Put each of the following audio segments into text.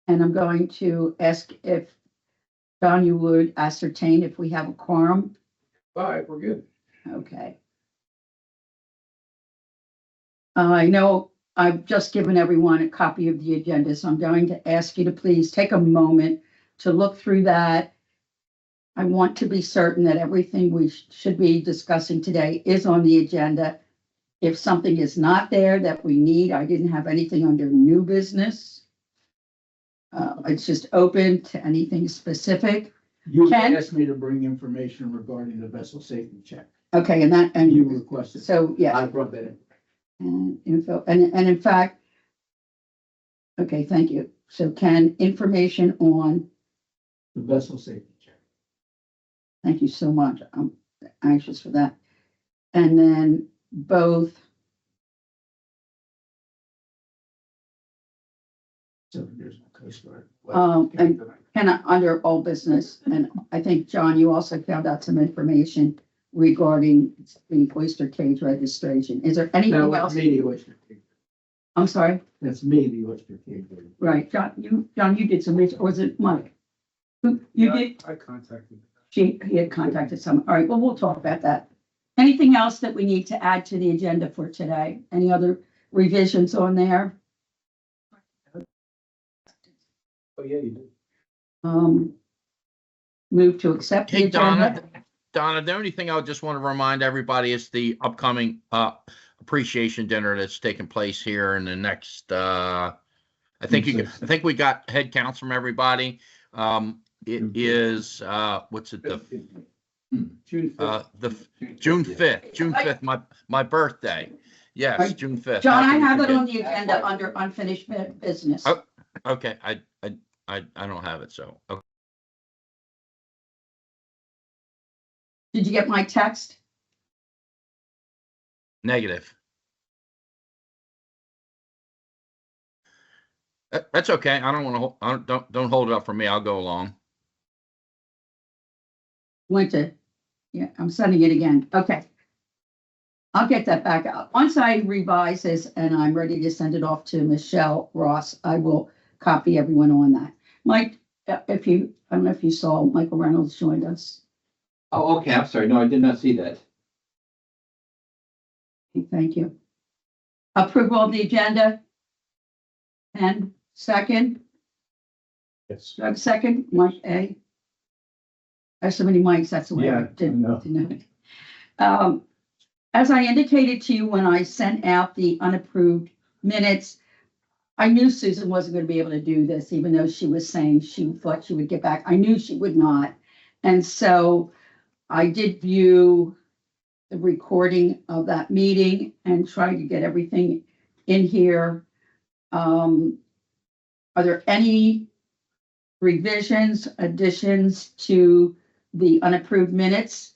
And I'm going to ask if, John, you would ascertain if we have a quorum. All right, we're good. Okay. I know I've just given everyone a copy of the agenda, so I'm going to ask you to please take a moment to look through that. I want to be certain that everything we should be discussing today is on the agenda. If something is not there that we need, I didn't have anything under new business. It's just open to anything specific. You Ken? asked me to bring information regarding the vessel safety check. Okay, You and requested. so, yeah. I brought that in. And info, and in fact, okay, thank you. So Ken, information on, The vessel safety check. thank you so much. I'm anxious for that. And then both, 7 years in the Coast Guard. and kind of under all business. And I think, John, you also found out some information regarding the oyster cage registration. Is there anything No, else? that's me, the oyster cage. I'm sorry, That's me, the oyster cage. right, John, you did some research, or was it Mike? Who, you did? I contacted. He had contacted someone. All right, well, we'll talk about that. Anything else that we need to add to the agenda for today? Any other revisions on there? Oh, yeah, you did. Move to accept the Hey, agenda. Donna, the only thing I just want to remind everybody is the upcoming appreciation dinner that's taking place here in the next I think we got head counts from everybody. It is what's it, the June 5th. June 5th. June 5th, my birthday. Yes, Right. June 5th. John, How I can we have it forget? on the agenda under unfinished business. Oh. Okay, I don't have it, so okay. Did you get my text? Negative. That's okay. I don't want to. Don't hold it up for me. I'll go along. Went to, yeah, I'm sending it again. Okay. I'll get that back out. Once I revise this and I'm ready to send it off to Michelle Ross, I will copy everyone on that. Mike, I don't know if you saw Michael Reynolds joined us. Oh, okay, I'm sorry. No, I did not see that. Okay, thank you. Approval of the agenda. And second, Yes. do I have a second, Mike A. I have so many mics, that's the way I Yeah, didn't I know. As I indicated to you when I sent out the unapproved minutes, I knew Susan wasn't going to be able to do this, even though she was saying she thought she would get back. I knew she would not. And so I did view the recording of that meeting and tried to get everything in here. Are there any revisions, additions to the unapproved minutes?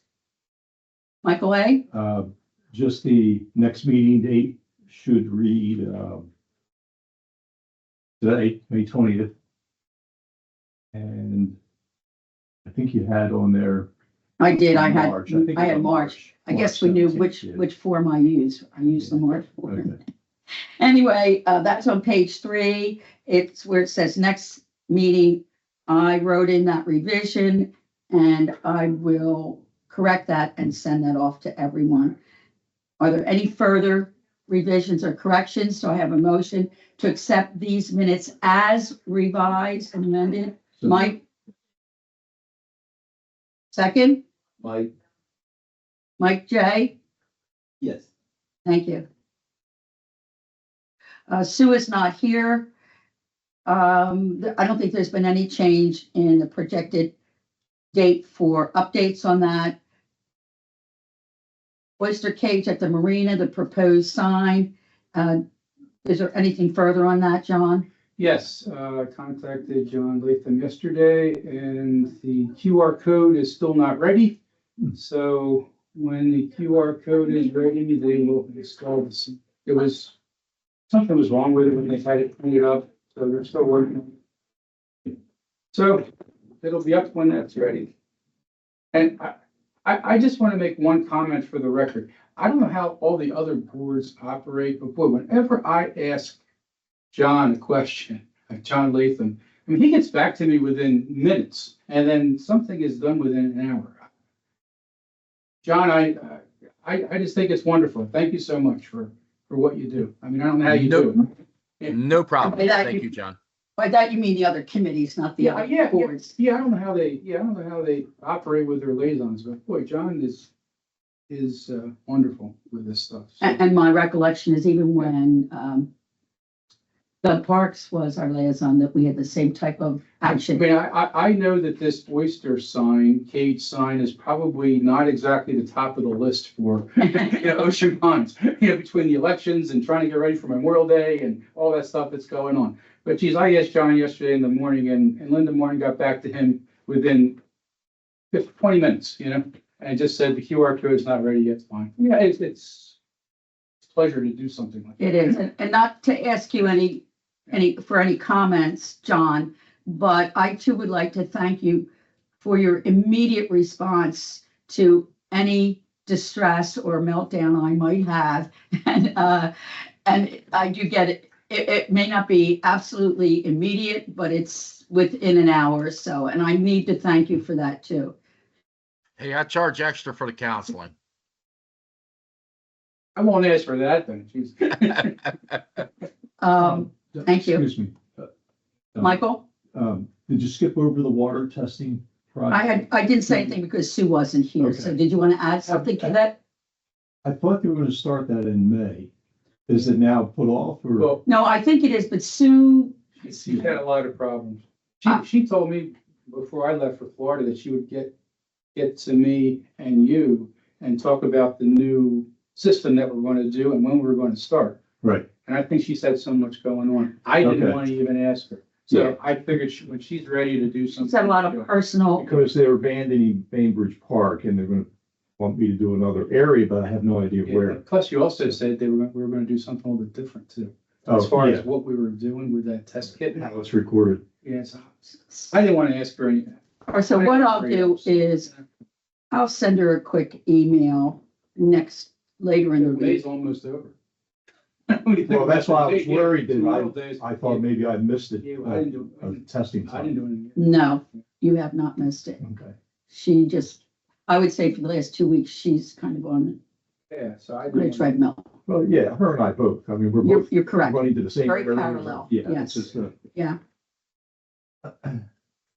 Michael A? Just the next meeting date should read, today, May 20th. And I think you had on there. I did, I had March. think it was on March. I guess we knew 17th, yeah. which form I use. I use the March form. Okay. Anyway, that's on page 3. It's where it says next meeting. I wrote in that revision and I will correct that and send that off to everyone. Are there any further revisions or corrections? So I have a motion to accept these minutes as revised and amended. So- Mike? Second, Mike J. Yes. Thank you. Sue is not here. I don't think there's been any change in the projected date for updates on that. Oyster cage at the marina, the proposed sign. Is there anything further on that, John? Yes, I contacted John Latham yesterday and the QR code is still not ready. So when the QR code is ready, they will install this. Something was wrong with it when they had it printed up, so they're still working on it. So it'll be up when that's ready. And I just want to make one comment for the record. I don't know how all the other boards operate, but boy, whenever I ask John a question, John Latham, I mean, he gets back to me within minutes, and then something is done within an hour. John, I just think it's wonderful. Thank you so much for what you do. I mean, I don't know how you do it. No problem. By that Thank you- you, John. By that you mean the other committees, not the other boards. Yeah, I don't know how they operate with their liaisons, but boy, John is wonderful with this stuff. So- And my recollection is even when, Doug Parks was our liaison, that we had the same type of I action. mean, I know that this oyster sign, cage sign is probably not exactly the top of the list for, Ocean Ponds. Between the elections and trying to get ready for Memorial Day and all that stuff that's going on. But geez, I asked John yesterday in the morning and Linda Morgan got back to him within 20 minutes, and just said the QR code is not ready yet, it's fine. Yeah, it's a pleasure to do something like that. It is, and not to ask you any comments, John, but I too would like to thank you for your immediate response to any distress or meltdown I might have. And I do get it. It may not be absolutely immediate, but it's within an hour or so, and I need to thank you for that too. Hey, I charge extra for the counseling. I won't ask for that then, geez. Thank you. Excuse me. Michael, Did you skip over the water testing project? I didn't say anything because Sue wasn't here, so Okay. did you want to add something to that? I thought they were gonna start that in May. Is it now put off or? Well, No, I think it is, but Sue, she's had a lot of problems. Ah. She told me before I left for Florida that she would get to me and you and talk about the new system that we're going to do and when we're going to start. Right, And I think she's had so much going on. I didn't Okay. want to even ask her. Yeah. So I figured when she's ready to do something. she's had a lot of personal, because they're abandoning Bainbridge Park and they're gonna want me to do another area, but I have no idea Yeah, where. plus you also said we were going to do something a little bit different too. As Oh, far yeah. as what we were doing with that test kit. How it's recorded. Yes, I didn't want to ask her anything. or so what I'll do is I'll send her a quick email later in the The day's week. almost over. Well, that's why I was worried that Tomorrow days- I thought maybe I missed it, Yeah, well, I didn't do, testing. I didn't do anything. No, you have not missed it. Okay. She just, I would say for the last 2 weeks, she's kind of on Yeah, so I a didn't. treadmill. Well, yeah, her and I both. I mean, we're You're, both you're correct. running to the same. Very area. parallel, Yeah, yes. it's just, Yeah.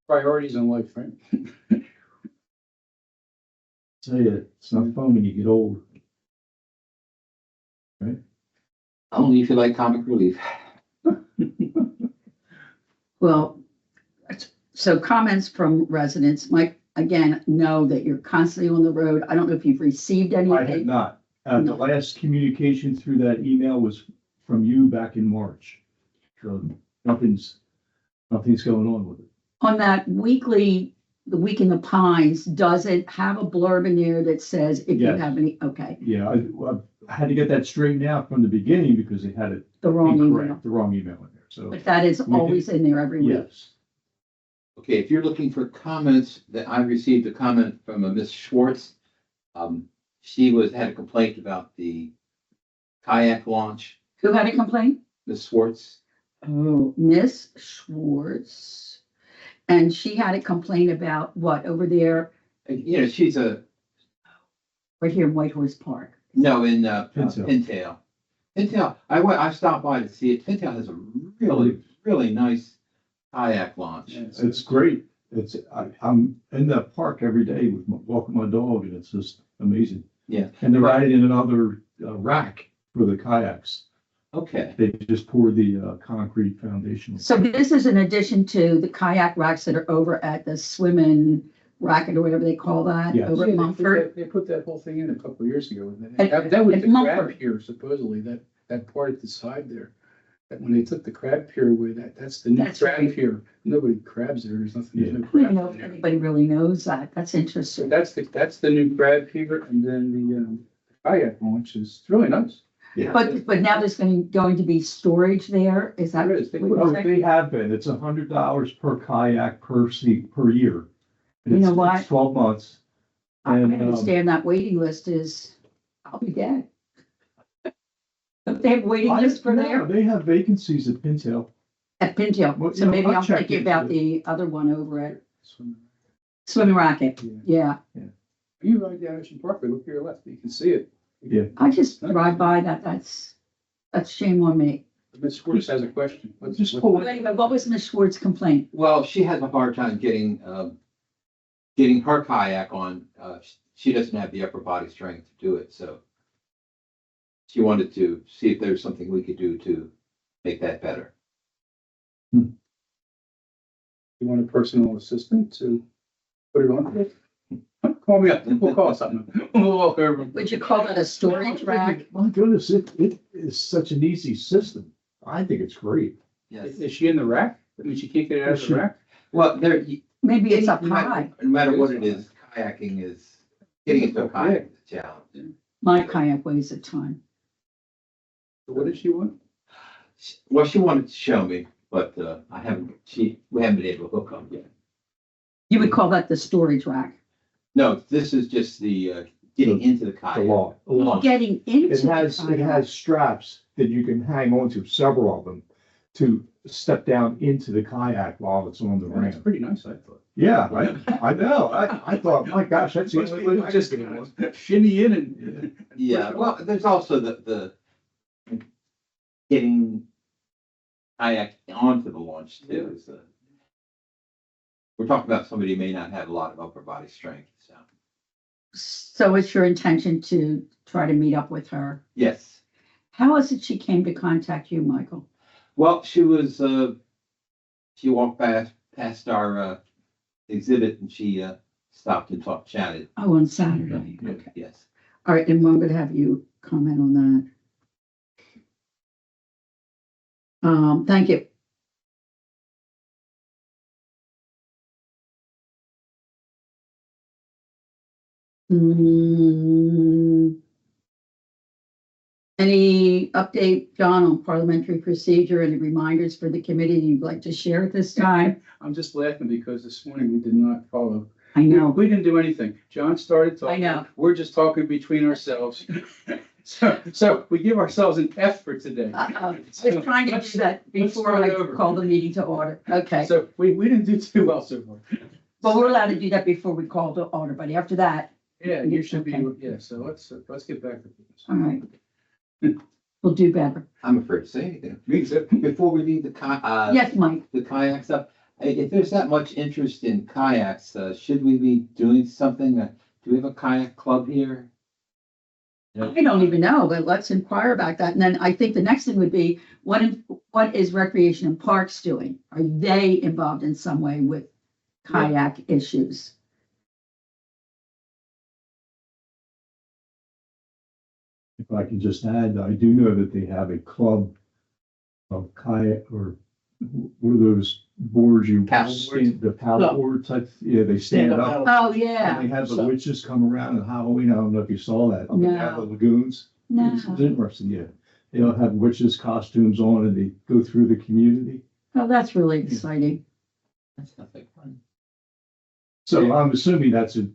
Priorities in life, right? tell you, it's not fun when you get old. Only if you like comic relief. Well, so comments from residents, Mike, again, know that you're constantly on the road. I don't know if you've received I have anything. not. The No. last communication through that email was from you back in March. So nothing's going on with it. On that the Week in the Pines, does it have a blurb in there that says if you Yes. have any, okay, Yeah, I had to get that straightened out from the beginning because they had it the wrong email. incorrect, the wrong email in there. So, But that is We did- always in there every week. yes. Okay, if you're looking for comments, that I received a comment from a Miss Schwartz. She had a complaint about the kayak launch, Who had a complaint? Miss Schwartz. Oh, Miss Schwartz. And she had a complaint about what, over there, She's right here in Whitehorse Park? in Pintail. Pintail. Pintail, I stopped by to see it. Pintail has a really, really nice kayak launch. Yeah, It's great. I'm in that park every day walking my dog and it's just amazing. Yeah. And they're adding in another rack for the kayaks. Okay, They just poured the concrete foundation. So this is in addition to the kayak racks that are over at the swimming racket or whatever they call that, Yes. over Yeah, at Mumford. They put that whole thing in a couple of years ago. At- That was at the crab Mumford. pier supposedly, that part at the side there. That when they took the crab pier away, that's the new That's crab right. pier. Nobody crabs there. There's nothing. There's Yeah. no I don't crab know in if there. anybody really knows that. That's So interesting. that's the new crab pier and then the kayak launch is really nice. Yeah. But now there's going to be storage there, is that? There is. They what put- you're Oh, saying? they have been. It's $100 per kayak per seat per year. And You know it's- what? It's 12 months. I And, understand that waiting list is, I'll be dead. Don't they have a waiting list for Yeah, there? they have vacancies at Pintail. At Pintail, Well, so no, maybe I'll I'm check thinking into about it. the other one over at Swim. Swimming Racket. Yeah. Yeah, You ride down Ocean Parkway, look to your left, you can see it. Yeah. I just drive by that. That's shame on me. Ms. Schwartz has a question. What's- Just what- pull it. Wait a minute, what was Ms. Schwartz's complaint? Well, she has a hard time getting her kayak on. She doesn't have the upper body strength to do it, so she wanted to see if there's something we could do to make that better. You want a personal assistant to put it on? Call me up, we'll call something. We'll walk over. Would you call that a storage rack? My goodness, it is such an easy system. I think it's great. Yes. Is she in the rack? I mean, she can't get out of the rack? Well, there, Maybe it's up no high. matter what it is, kayaking is, getting into a kayak is a challenge. My kayak weighs a ton. What does she want? Well, she wanted to show me, but we haven't been able to hook up yet. You would call that the storage rack. No, this is just the getting into the The kayak. law. Getting into It the has kayak. straps that you can hang on to, several of them, to step down into the kayak while it's on the That's ramp. pretty nice, I thought. Yeah, I know. I thought, my gosh, that's the only way I Just just get one. shimmy in and. Yeah, well, there's also the getting kayak onto the launch too. Is we're talking about somebody who may not have a lot of upper body strength, so. So it's your intention to try to meet up with her? Yes, How is it she came to contact you, Michael? well, she walked past our exhibit and she stopped and chatted. Oh, on Saturday. Okay. Yes. All right, and I'm gonna have you comment on that. Thank you. Hmm. Any update, John, on parliamentary procedure and the reminders for the committee you'd like to share at this time? I'm just laughing because this morning we did not follow. I know. We didn't do anything. John started talking. I know. We're just talking between ourselves. So we give ourselves an F for today. I was trying to do that before I start over. called the meeting to order. Okay. So we didn't do too well so far. But we're allowed to do that before we call to order, but after that, Yeah, you should be, Okay. yeah, so let's get back to this. all right. We'll do better. I'm afraid to say anything. Me too. Before we leave Yes, Mike. the kayak stuff, if there's that much interest in kayaks, should we be doing something? Do we have a kayak club here? I don't even know, but let's inquire about that. And then I think the next thing would be, what is Recreation and Parks doing? Are they involved in some way with kayak issues? If I can just add, I do know that they have a club of kayak, or what are those boards you? Paddle stand- The paddle board type, yeah, they stand up. Oh, And yeah. they have the witches come around on Halloween. I don't know if you saw that. Up in No. the lagoons. No. It's interesting, yeah. They'll have witches costumes on and they go through the community. Oh, that's really exciting. That sounds like fun. So I'm assuming that's a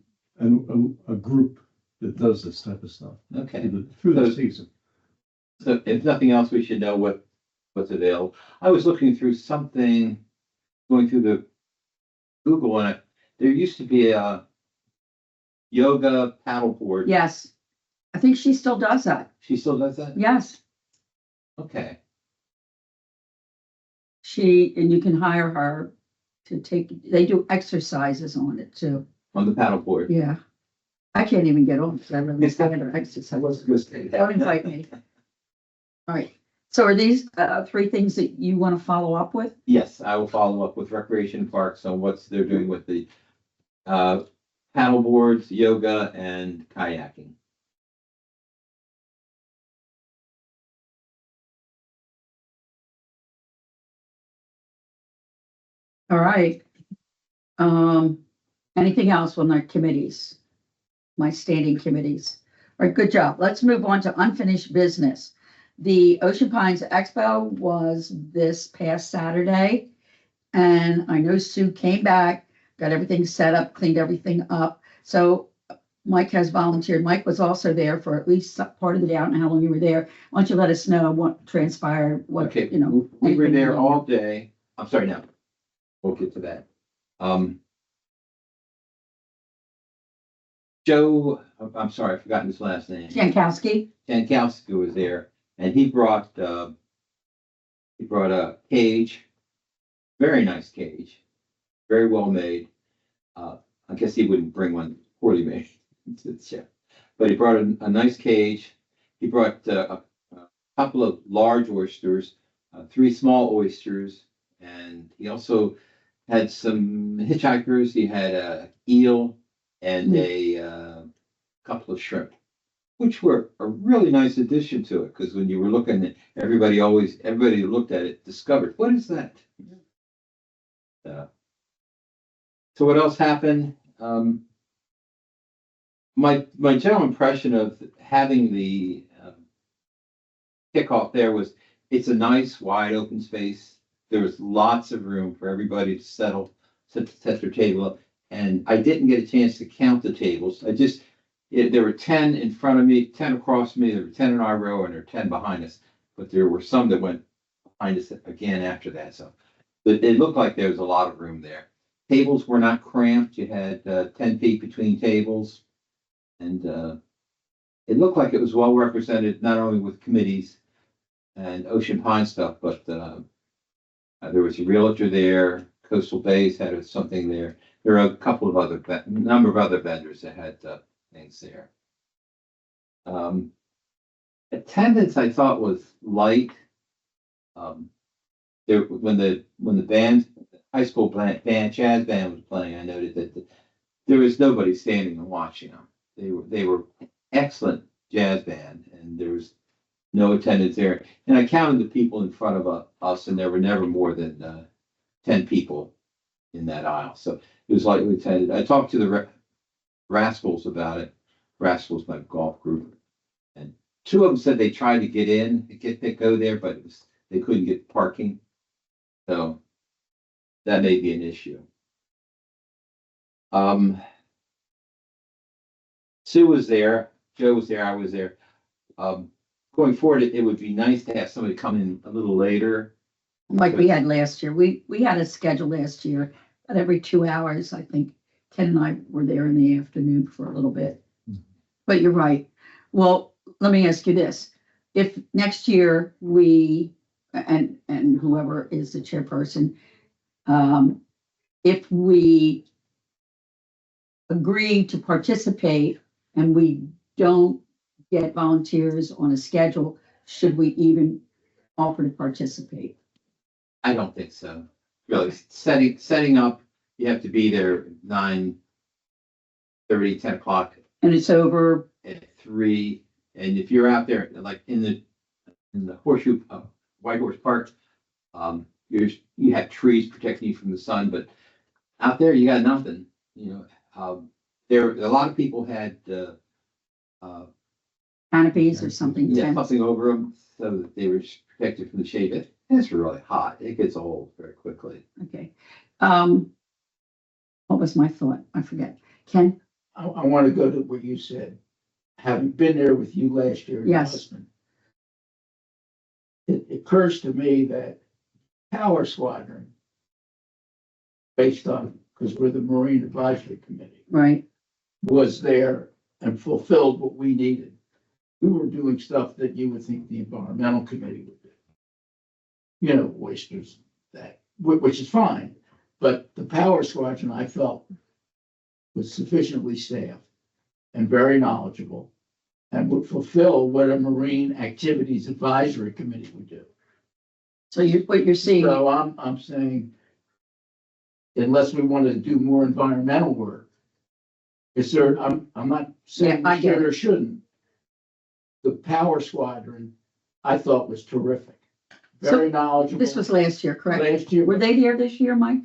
group that does this type of stuff Okay. through the So- season. So if nothing else, we should know what's available. I was looking through something, going through the Google, and there used to be a yoga paddleboard. Yes. I think she still does that. She still does that? Yes. Okay. And you can hire her to they do exercises on it too. On the paddleboard. Yeah. I can't even get on because I really scared of I exercise. wasn't gonna say that. Don't invite me. All right. So are these three things that you want to follow up with? Yes, I will follow up with Recreation Parks on what they're doing with the paddle boards, yoga, and kayaking. All right. Anything else on our committees? My standing committees. All right, good job. Let's move on to unfinished business. The Ocean Pines Expo was this past Saturday. And I know Sue came back, got everything set up, cleaned everything up. So Mike has volunteered. Mike was also there for at least some part of the day. I don't know how long you were there. Why don't you let us know what transpired, what, Okay, you know. we were anything there you all day. I'm sorry, no. We'll get to that. Joe, I'm sorry, I've forgotten his last name. Jankowski, Jankowski was there, and he brought a cage, very nice cage, very well made. I guess he wouldn't bring one poorly made to the show, but he brought a nice cage. He brought a couple of large oysters, 3 small oysters, and he also had some hitchhikers. He had a eel and a couple of shrimp, which were a really nice addition to it. Because when you were looking at everybody who looked at it discovered, what is that? So what else happened? My general impression of having the kickoff there was it's a nice wide open space. There was lots of room for everybody to set their table up. And I didn't get a chance to count the tables. There were 10 in front of me, 10 across me, there were 10 in our row, and there were 10 behind us. But there were some that went behind us again after that. So it looked like there was a lot of room there. Tables were not cramped. You had 10 feet between tables. And it looked like it was well represented, not only with committees and Ocean Pine stuff, but there was a realtor there. Coastal Bays had something there. There are a couple of number of other vendors that had things there. Attendance, I thought, was light. When the high school band, jazz band was playing, I noted that there was nobody standing and watching them. They were excellent jazz band, and there was no attendance there. And I counted the people in front of us, and there were never more than 10 people in that aisle. So it was lightly attended. I talked to the Rascals about it. Rascals, my golf group, and 2 of them said they tried to go there, but they couldn't get parking. So that may be an issue. Sue was there, Joe was there, I was there. Going forward, it would be nice to have somebody come in a little later. like we had last year. We had a schedule last year, but every 2 hours, I think Ken and I were there in the afternoon for a little bit. But you're right. Well, let me ask you this. If next year we, and whoever is the chairperson, if we agree to participate and we don't get volunteers on a schedule, should we even offer to participate? I don't think so. Really, setting up, you have to be there 9:30, 10 o'clock And it's over, at 3. And if you're out there, like in the horseshoe, White Horse Park, you have trees protecting you from the sun, but out there you got nothing. There a lot of people had canopies or something. something over them so that they were protected from the shade. It's really hot. It gets old very quickly. Okay. What was my thought? I forget. Ken? I want to go to what you said. Having been there with you last year. Yes. Austin, it occurs to me that Power Squadron, based on, because we're the Marine Advisory Committee, Right. was there and fulfilled what we needed. We were doing stuff that you would think the Environmental Committee would do. Oysters, which is fine. But the Power Squadron, I felt, was sufficiently staffed and very knowledgeable and would fulfill what a Marine Activities Advisory Committee would do. So what you're seeing, So I'm saying, unless we want to do more environmental work, I'm not saying Yeah, I we get should it. or shouldn't. The Power Squadron, I thought was terrific. Very knowledgeable. this was last year, correct? Last year. Were they there this year, Mike?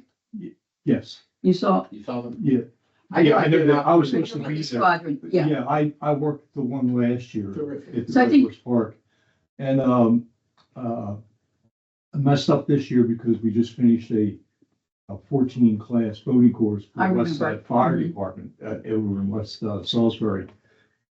Yes, You saw? You saw them? yeah. I Yeah, got I know there. that. I was The supposed to be there. Squadron, yeah. Yeah, I worked the one last year Terrific. at the So I White think- Horse Park. And I messed up this year because we just finished a a 14 class boating course for I the West remember. Side Fire Mhm. Department, over in West, Salisbury.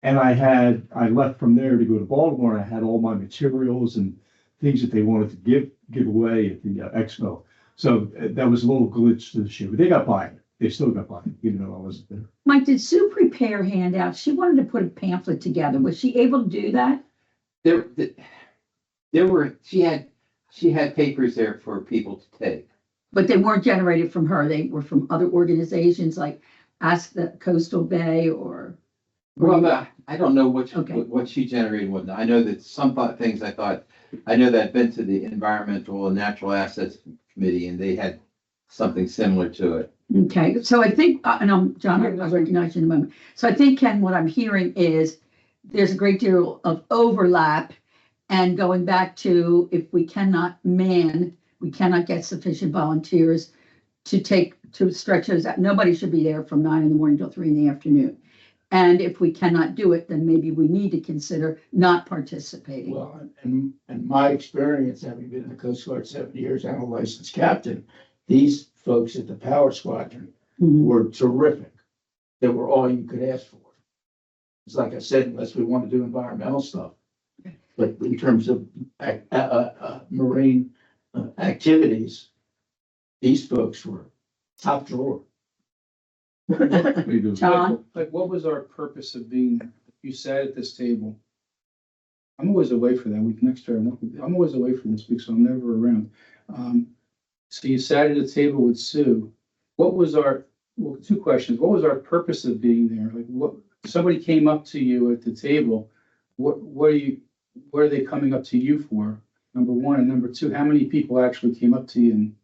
And I left from there to go to Baltimore, and I had all my materials and things that they wanted to give away at the expo. So that was a little glitch to the show, but they got by it. They still got by it, even though I wasn't there. Mike, did Sue prepare handouts? She wanted to put a pamphlet together. Was she able to do that? There were, she had papers there for people to take. But they weren't generated from her. They were from other organizations like Ask the Coastal Bay or. Well, I don't know Okay. what she generated and whatnot. I know that some things I know that I've been to the Environmental and Natural Assets Committee and they had something similar to it. Okay, so I think, and John, I recognize you in a moment. So I think, Ken, what I'm hearing is there's a great deal of overlap. And going back to if we cannot get sufficient volunteers to stretch those out. Nobody should be there from 9 a.m. till 3 p.m. And if we cannot do it, then maybe we need to consider not participating. Well, and my experience, having been in the Coast Guard 7 years and a licensed captain, these folks at the Power Squadron Mhm. were terrific. They were all you could ask for. It's like I said, unless we want to do environmental stuff. But in terms of marine activities, these folks were top drawer. They do. John? Like, what was our purpose of being there? You sat at this table. I'm always away for that week next year. I'm always away for this week, so I'm never around. So you sat at a table with Sue. What was two questions. What was our purpose of being there? Like, what, somebody came up to you at the table. What are they coming up to you for? Number one. And number two, how many people actually came up to you and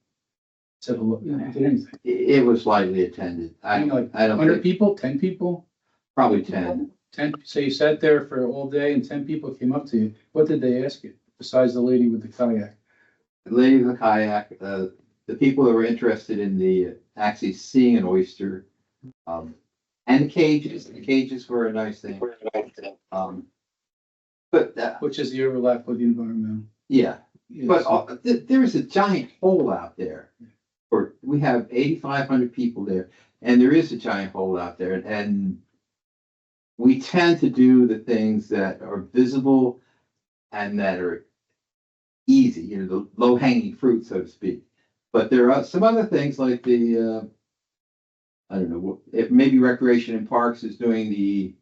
said hello? Did anything? It was lightly attended. I Like don't 100 100 think, people, 10 people? probably 10. 10, so you sat there for all day and 10 people came up to you. What did they ask you besides the lady with the kayak? The lady with the kayak, the people that were interested in actually seeing an oyster, and the cages. The cages were a nice thing. But Which is the overlap with the environmental. yeah, Yes. but there is a giant hole out there. We have 8,500 people there, and there is a giant hole out there, and we tend to do the things that are visible and that are easy, the low hanging fruit, so to speak. But there are some other things like the, I don't know, maybe Recreation and Parks is doing the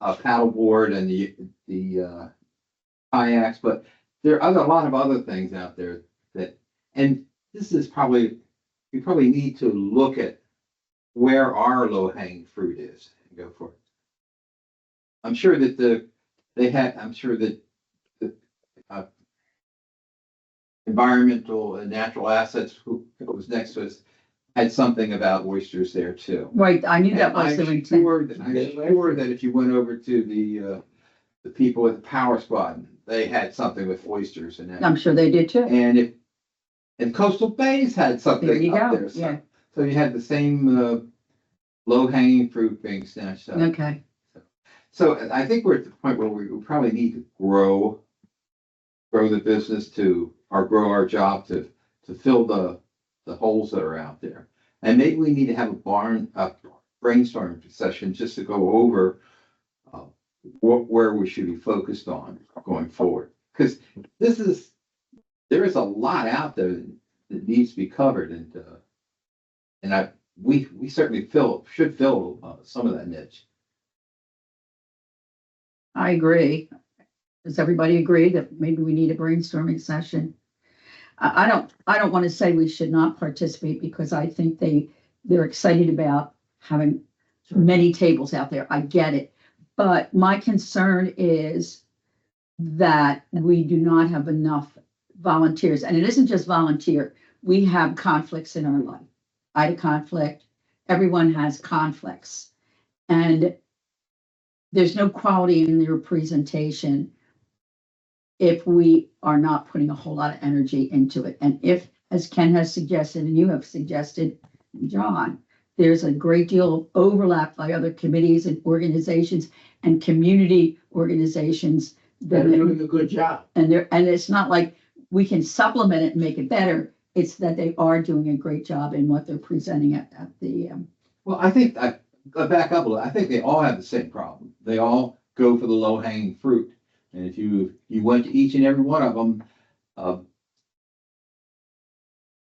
paddleboard and the kayaks, but there are a lot of other things out there and this is we probably need to look at where our low hanging fruit is and go for it. I'm sure that the Environmental and Natural Assets, who was next to us, had something about oysters there too. Right, I knew that And was their I'm intent. sure that if you went over to the people at the Power Squad, they had something with oysters and that. I'm sure they did too. And Coastal Bays had There something you up go, there. So- yeah, So you had the same low hanging fruit being snatched up. okay. So I think we're at the point where we probably need to grow the business or grow our job to fill the holes that are out there. And maybe we need to have a brainstorming session just to go over where we should be focused on going forward. Because there is a lot out there that needs to be covered, and we certainly should fill some of that niche. I agree. Does everybody agree that maybe we need a brainstorming session? I don't want to say we should not participate because I think they're excited about having many tables out there. I get it. But my concern is that we do not have enough volunteers. And it isn't just volunteer. We have conflicts in our life. I had a conflict. Everyone has conflicts. And there's no quality in your presentation if we are not putting a whole lot of energy into it. And if, as Ken has suggested, and you have suggested, John, there's a great deal of overlap by other committees and organizations and community organizations. They're doing a good job. And it's not like we can supplement it and make it better. it's that they are doing a great job in what they're presenting at the, Well, I think I back up a little. I think they all have the same problem. They all go for the low hanging fruit. And if you went to each and every one of them,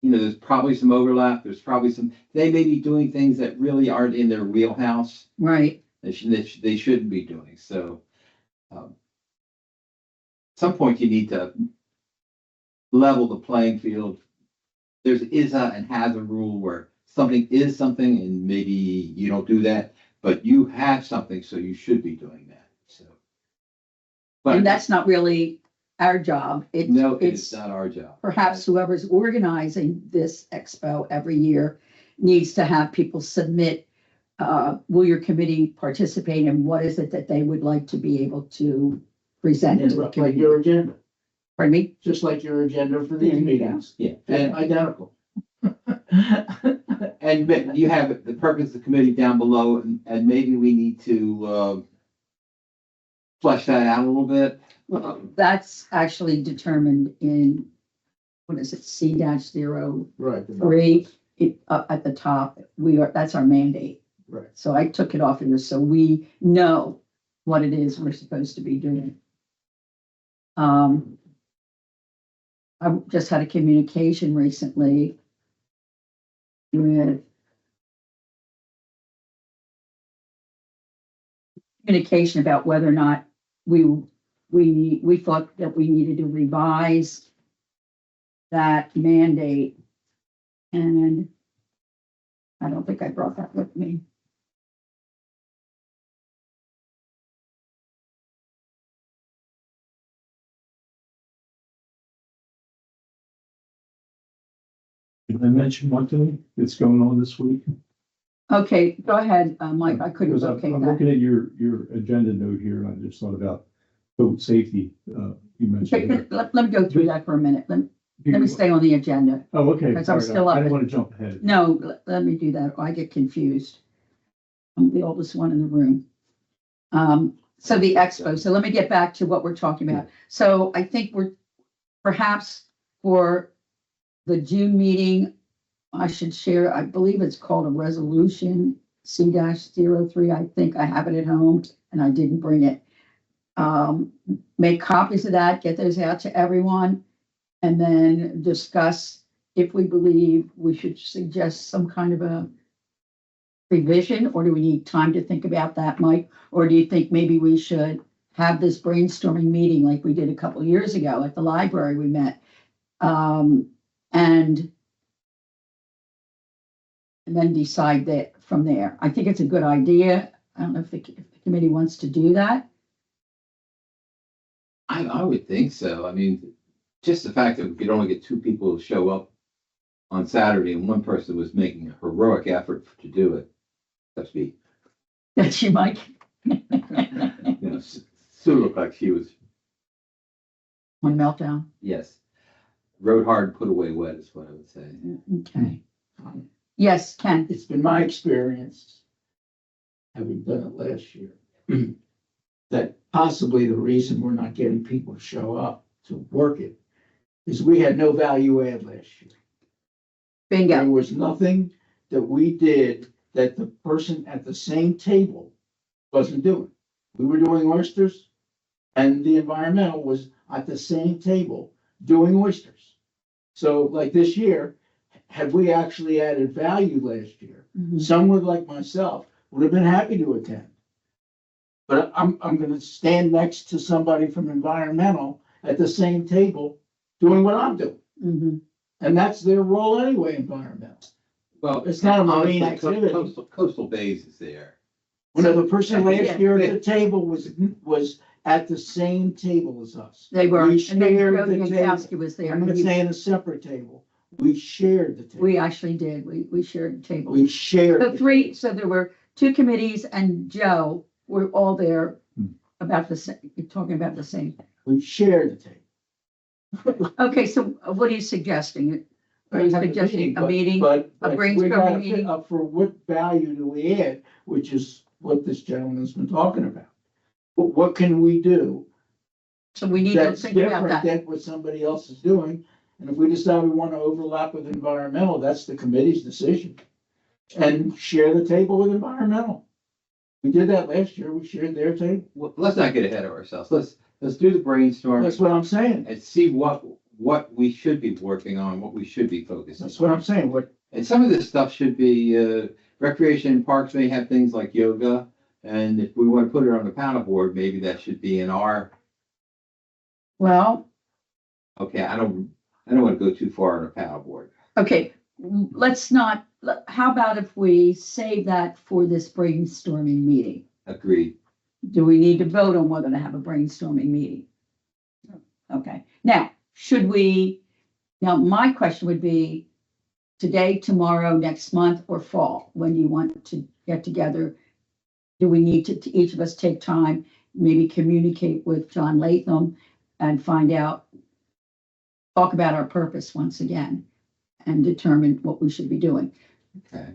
there's probably some overlap. There's probably they may be doing things that really aren't in their wheelhouse. right. They shouldn't be doing. So, at some point you need to level the playing field. There's and has a rule where something is something and maybe you don't do that, but you have something, so you should be doing that. So, And that's not really our job. no, It's it's not our job. perhaps whoever's organizing this expo every year needs to have people submit, will your committee participate and what is it that they would like to be able to present to the Like committee? your agenda, Pardon me? just like your agenda for There these you go. meetings, Yeah. and identical. And you have the purpose of the committee down below, and maybe we need to flesh that out a little bit. Well, that's actually determined in, what is it, C-03, Right. at the top. That's our mandate. Right. So I took it off of here so we know what it is we're supposed to be doing. I just had a communication recently with communication about whether or not we thought that we needed to revise that mandate. And I don't think I brought that with me. Did I mention one thing that's going on this week? Okay, go ahead, Mike, I couldn't Because I'm locate that. looking at your agenda note here, and I just thought about code safety, you Okay, mentioned. that. let me go through that for a minute. Let me stay on the agenda. Oh, okay. because I'm All right. still I up. didn't want to jump ahead. No, let me do that, or I get confused. I'm the oldest one in the room. So the expo, so let me get back to what we're talking about. So I think we're perhaps for the June meeting, I should share, I believe it's called a resolution C-03. I think I have it at home and I didn't bring it. Make copies of that, get those out to everyone, and then discuss if we believe we should suggest some kind of a revision, or do we need time to think about that, Mike? Or do you think maybe we should have this brainstorming meeting like we did a couple of years ago at the library we met? And then decide that from there. I think it's a good idea. I don't know if the committee wants to do that. I would think so. I mean, just the fact that we could only get 2 people to show up on Saturday and one person was making a heroic effort to do it. That's me. That's you, Mike. Sue looked like she was, One meltdown. yes, rode hard, put away wet is what I would say. Okay. Yes, Ken. It's been my experience, having done it last year, that possibly the reason we're not getting people to show up to work it is we had no value add last year. There Bingo. was nothing that we did that the person at the same table wasn't doing. We were doing oysters and the environmental was at the same table doing oysters. So like this year, had we actually added value last year, Mhm. someone like myself would have been happy to attend. But I'm gonna stand next to somebody from environmental at the same table doing what I'm doing. Mhm. And that's their role anyway, environmental. Well, It's not a marine honestly, activity. Coastal Bays is there. When the person Yeah. last year at the table was at the same table as us. They were, We and then shared Jody the table. Yankowski was there. I'm not saying a separate table. We shared the table. We actually did. We shared the table. We shared. So the so there were 2 committees and Joe were all there about the same, talking about the same thing. We shared the table. Okay, so what are you suggesting? Are you Have suggesting a but- meeting? But a we brainstorming gotta meeting? fit up for what value do we add, which is what this gentleman's been talking about. What can we do So we need to that's think about different that. than what somebody else is doing? And if we decide we want to overlap with environmental, that's the committee's decision. And share the table with environmental. We did that last year. We shared their table. Well, let's not get ahead of ourselves. Let's do the brainstorm That's what I'm saying. and see what we should be working on, what we should be focusing That's what on. I'm saying. What, And some of this stuff should be, recreation and parks may have things like yoga. And if we want to put it on the panel board, maybe that should be in our, Well, okay, I don't want to go too far on a panel board. okay, let's not, how about if we save that for this brainstorming meeting? Agreed. Do we need to vote on whether to have a brainstorming meeting? Okay, now, now my question would be today, tomorrow, next month, or fall? When do you want to get together? Do we need to each of us take time, maybe communicate with John Latham and find out, talk about our purpose once again and determine what we should be doing? Okay.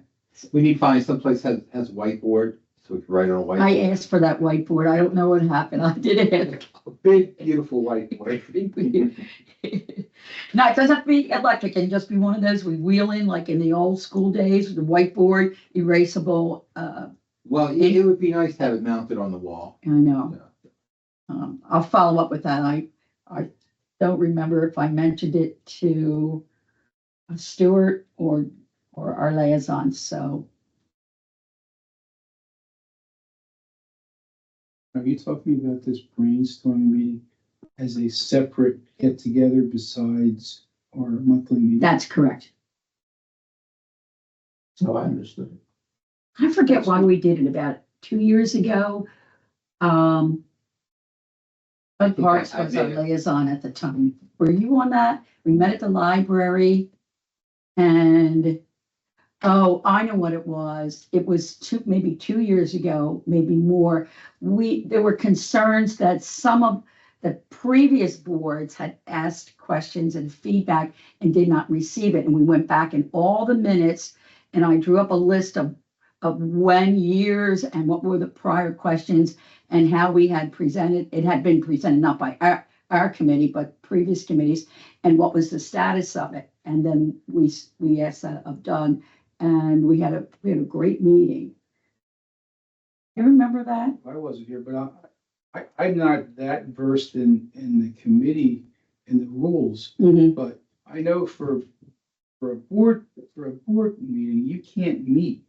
We need to find someplace that has whiteboard, so we can write on a I whiteboard. asked for that whiteboard. I don't know what happened. I did ask. A big, beautiful whiteboard. No, it doesn't have to be electric. It can just be one of those we wheel in like in the old school days with the whiteboard, erasable. Well, it would be nice to have it mounted on the wall. I know. I'll follow up with that. I don't remember if I mentioned it to Stuart or our liaison, so. Are you talking about this brainstorming meeting as a separate get together besides our monthly meeting? That's correct. so I understood it. I forget why we did it about 2 years ago. Bud think Parks I was our did it. liaison at the time. Were you on that? We met at the library and, oh, I know what it was. It was maybe 2 years ago, maybe more. There were concerns that some of the previous boards had asked questions and feedback and did not receive it. And we went back in all the minutes and I drew up a list of when years and what were the prior questions and how we had presented. It had been presented not by our committee, but previous committees, and what was the status of it. And then we asked that of Doug, and we had a great meeting. You remember that? I wasn't here, but I'm not that versed in the committee and the rules, Mhm. but I know for a board meeting, you can't meet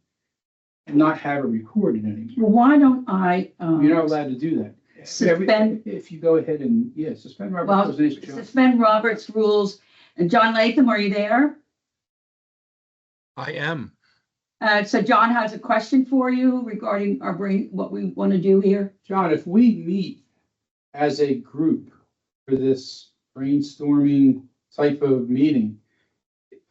and not have it recorded anymore. Well, why don't I, You're not allowed to do that. Suspend- If you go ahead and, suspend Robert well, Rules of Order. suspend Robert's rules. And John Latham, are you there? I am. So John has a question for you regarding what we want to do here. John, if we meet as a group for this brainstorming type of meeting,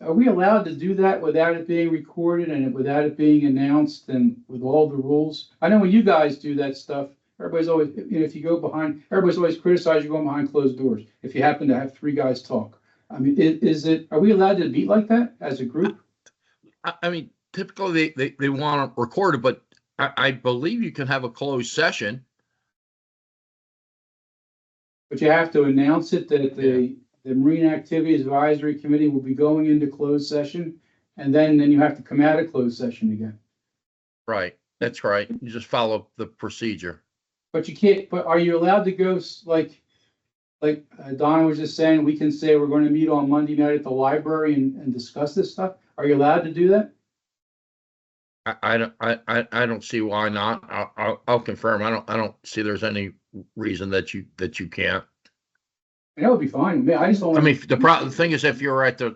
are we allowed to do that without it being recorded and without it being announced and with all the rules? I know when you guys do that stuff, everybody's always, if you go behind, everybody's always criticized you going behind closed doors. If you happen to have three guys talk, I mean, are we allowed to meet like that as a group? I mean, typically they want to record it, but I believe you can have a closed session. But you have to announce it that the Marine Activities Advisory Committee will be going into closed session. And then you have to come out of closed session again. Right. That's right. You just follow the procedure. But you can't, but are you allowed to go like Donna was just saying, we can say we're going to meet on Monday night at the library and discuss this stuff? Are you allowed to do that? I don't see why not. I'll confirm. I don't see there's any reason that you can't. That would be fine. I just don't. I mean, the thing is, if you're at the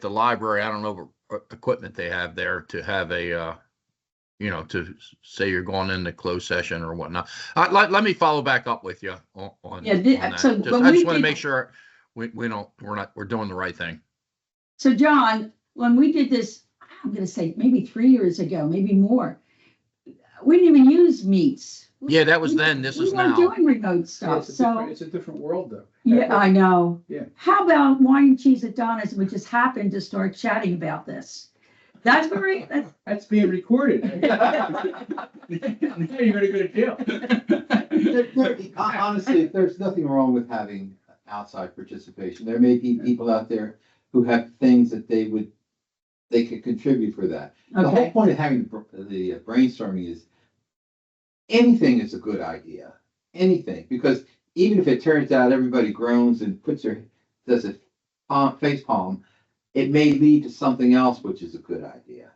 library, I don't know what equipment they have there to have a, to say you're going into closed session or whatnot. Let me follow back up with you on Yeah, that. so Just, when I we just want to did- make sure we're doing the right thing. So John, when we did this, I'm gonna say maybe 3 years ago, maybe more, we didn't even use Meets. Yeah, that was then. This is We weren't now. doing remote Yeah, stuff, so, it's a different world though. yeah, I know. Yeah. How about wine and cheese at Donna's, we just happened to start chatting about this? That's very, That's being recorded. Now you're gonna go to jail. Honestly, there's nothing wrong with having outside participation. There may be people out there who have things that they could contribute for that. The whole Okay, point of having the brainstorming is anything is a good idea, anything, because even if it turns out everybody groans and does a face palm, it may lead to something else, which is a good idea.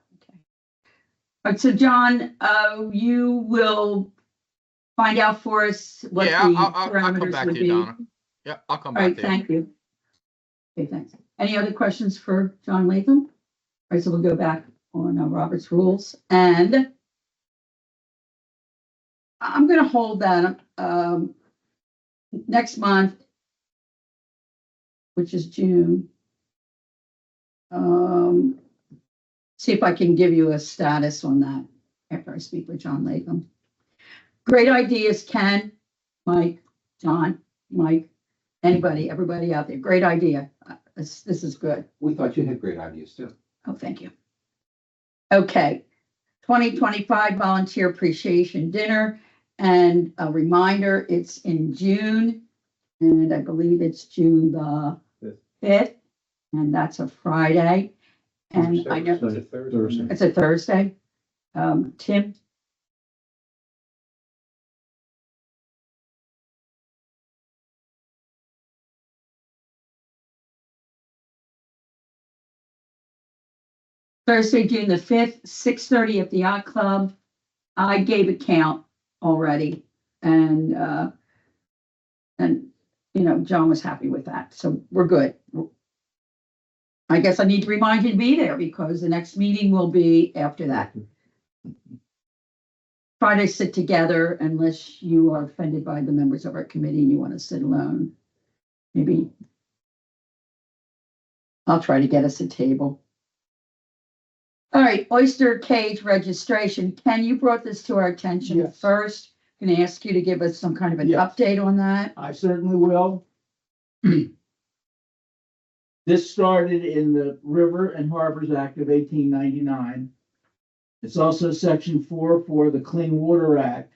all right, so John, you will find out for us what the Yeah, I'll come parameters back would to you, be. Donna. Yeah, I'll come All right, back to you. thank you. Okay, thanks. Any other questions for John Latham? All right, so we'll go back on Robert's rules, and I'm gonna hold that, next month, which is June. See if I can give you a status on that after I speak with John Latham. Great ideas, Ken, Mike, John, Mike, anybody, everybody out there. Great idea. This is good. We thought you had great ideas too. Oh, thank you. Okay, 2025 Volunteer Appreciation Dinner. And a reminder, it's in June, and I believe it's June the 5th, and that's a Friday. And I know It's a Thursday. Thursday. it's a Thursday. Tim? Thursday, June the 5th, 6:30 at the Yacht Club. I gave a count already, and John was happy with that, so we're good. I guess I need to remind you to be there because the next meeting will be after that. Try to sit together unless you are offended by the members of our committee and you want to sit alone. Maybe I'll try to get us a table. All right, oyster cage registration. Ken, you brought this to our attention Yes. first. Can I ask you to give us some kind of an Yes. update on that? I certainly will. This started in the River and Harbors Act of 1899. It's also Section 4 for the Clean Water Act.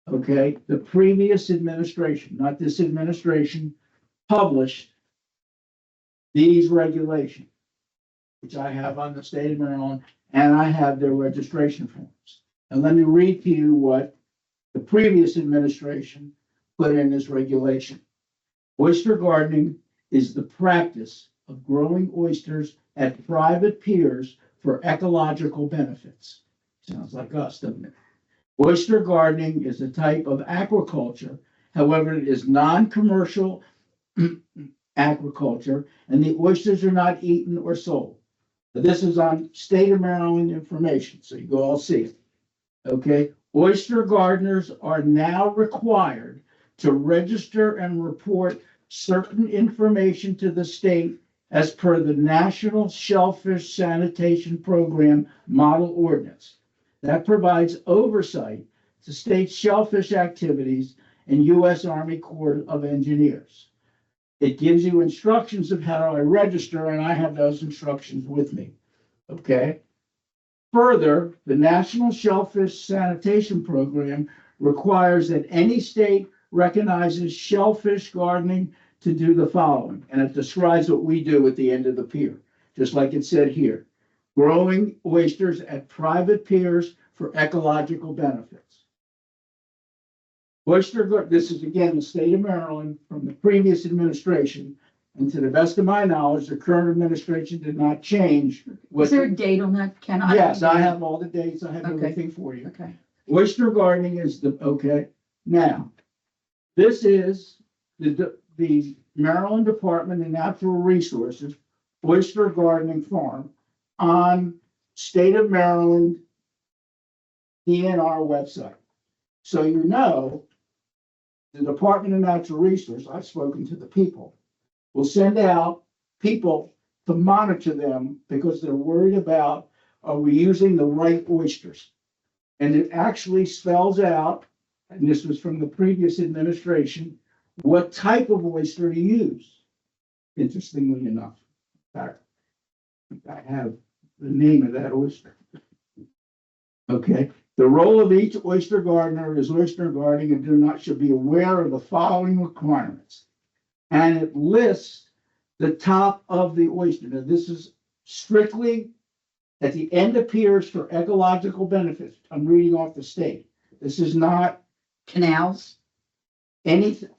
Okay, the previous administration, not this administration, published these regulations, which I have on the state of Maryland, and I have their registration forms. And let me read to you what the previous administration put in this regulation. Oyster gardening is the practice of growing oysters at private piers for ecological benefits. Sounds like us, doesn't it? Oyster gardening is a type of aquaculture. However, it is non-commercial aquaculture, and the oysters are not eaten or sold. This is on state of Maryland information, so you go all see it. Okay, oyster gardeners are now required to register and report certain information to the state as per the National Shellfish Sanitation Program Model Ordinance. That provides oversight to state shellfish activities and U.S. Army Corps of Engineers. It gives you instructions of how I register, and I have those instructions with me. Okay? Further, the National Shellfish Sanitation Program requires that any state recognizes shellfish gardening to do the following, and it describes what we do at the end of the pier, just like it said here. Growing oysters at private piers for ecological benefits. This is again the state of Maryland from the previous administration, and to the best of my knowledge, the current administration did not change. Is there a date on that, Ken? Yes, I have all the dates, I have Okay. everything for you. Okay, Oyster gardening is okay, now, this is the Maryland Department of Natural Resources oyster gardening farm on state of Maryland DNR website. So you know, the Department of Natural Resources, I've spoken to the people, will send out people to monitor them because they're worried about, are we using the right oysters? And it actually spells out, and this was from the previous administration, what type of oyster to use. Interestingly enough, I have the name of that oyster. Okay, the role of each oyster gardener is oyster gardening and should be aware of the following requirements. and it lists the top of the oyster. Now, this is strictly at the end appears for ecological benefits. I'm reading off the state. This is not Canals, anything.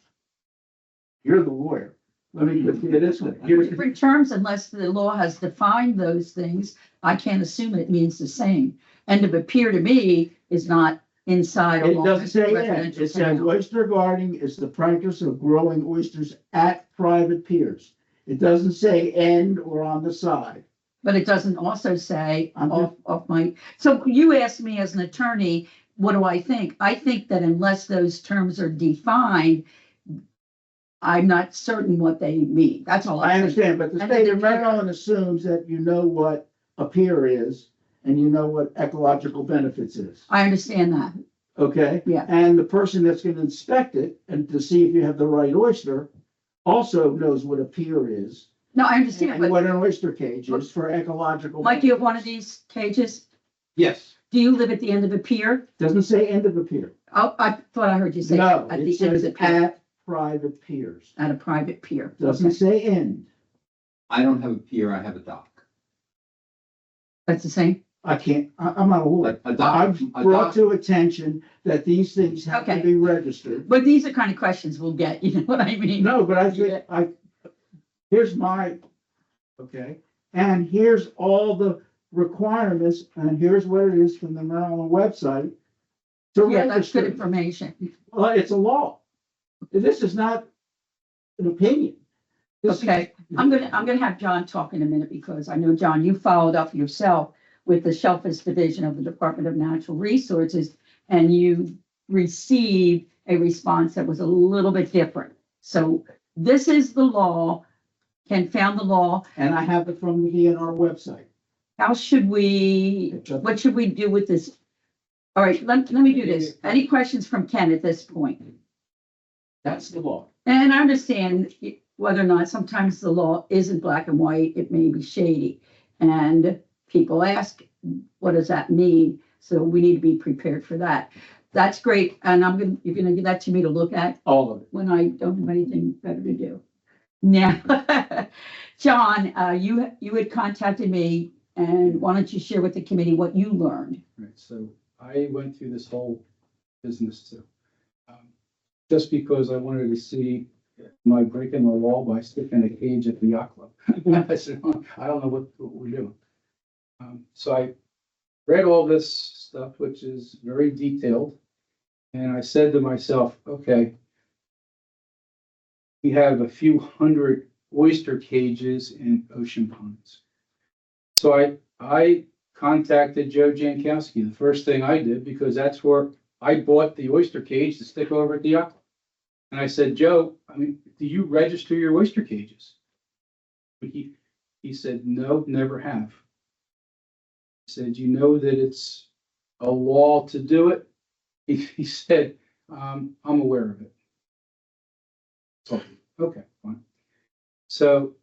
You're the lawyer. Let me put it this way. Here's the- different terms, unless the law has defined those things, I can't assume it means the same. End of appear to me is not inside. It along doesn't say that. residential It says canal. oyster gardening is the practice of growing oysters at private piers. It doesn't say end or on the side. But it doesn't also say I'm off my, so you asked me as an attorney, what do I think? I think that unless those terms are defined, I'm not certain what they mean. That's all. I I'm saying. understand, but the And state then of the pier. Maryland assumes that you know what a pier is and you know what ecological benefits is. I understand that. Okay? Yeah. And the person that's gonna inspect it and to see if you have the right oyster also knows what a pier is No, I understand, and but what an oyster cage is for ecological. Mike, you have one of benefits. these cages? Yes, Do you live at the end of a pier? Doesn't say end of a pier. Oh, I thought I heard you say No, at it the end of says the pier, at private piers. at a private pier. Doesn't Okay. say end. I don't have a pier, I have a dock. That's the same? I'm not a lawyer. A dock, I've a brought dock, to attention that these things have to Okay. be registered. But these are kind of questions we'll get, you know what I mean? No, but I Yeah. think here's my, okay, and here's all the requirements, and here's what it is from the Maryland website. To Yeah, that's good register. information. Well, it's a law. This is not an opinion. This is- Okay, I'm gonna have John talk in a minute because I know, John, you followed up yourself with the Shellfish Division of the Department of Natural Resources, and you received a response that was a little bit different. So this is the law. Ken found the law. And I have it from the DNR website. How should we, what should we do with this? All right, let me do this. Any questions from Ken at this point? That's the law. And I understand whether or not sometimes the law isn't black and white, it may be shady. And people ask, what does that mean? So we need to be prepared for that. That's great. And you're gonna give that to me to look at All of it. when I don't have anything better to do. Now, John, you had contacted me, and why don't you share with the committee what you learned? Right, so I went through this whole business too. Just because I wanted to see, am I breaking the law by sticking a cage at the yacht club? I said, I don't know what we're doing. So I read all this stuff, which is very detailed. And I said to myself, okay, we have a few hundred oyster cages in ocean ponds. So I contacted Joe Jankowski, the first thing I did, because that's where I bought the oyster cage to stick over at the yacht club. And I said, Joe, I mean, do you register your oyster cages? But he said, no, never have. He said, you know that it's a law to do it? He said, I'm aware of it. So, okay, fine. So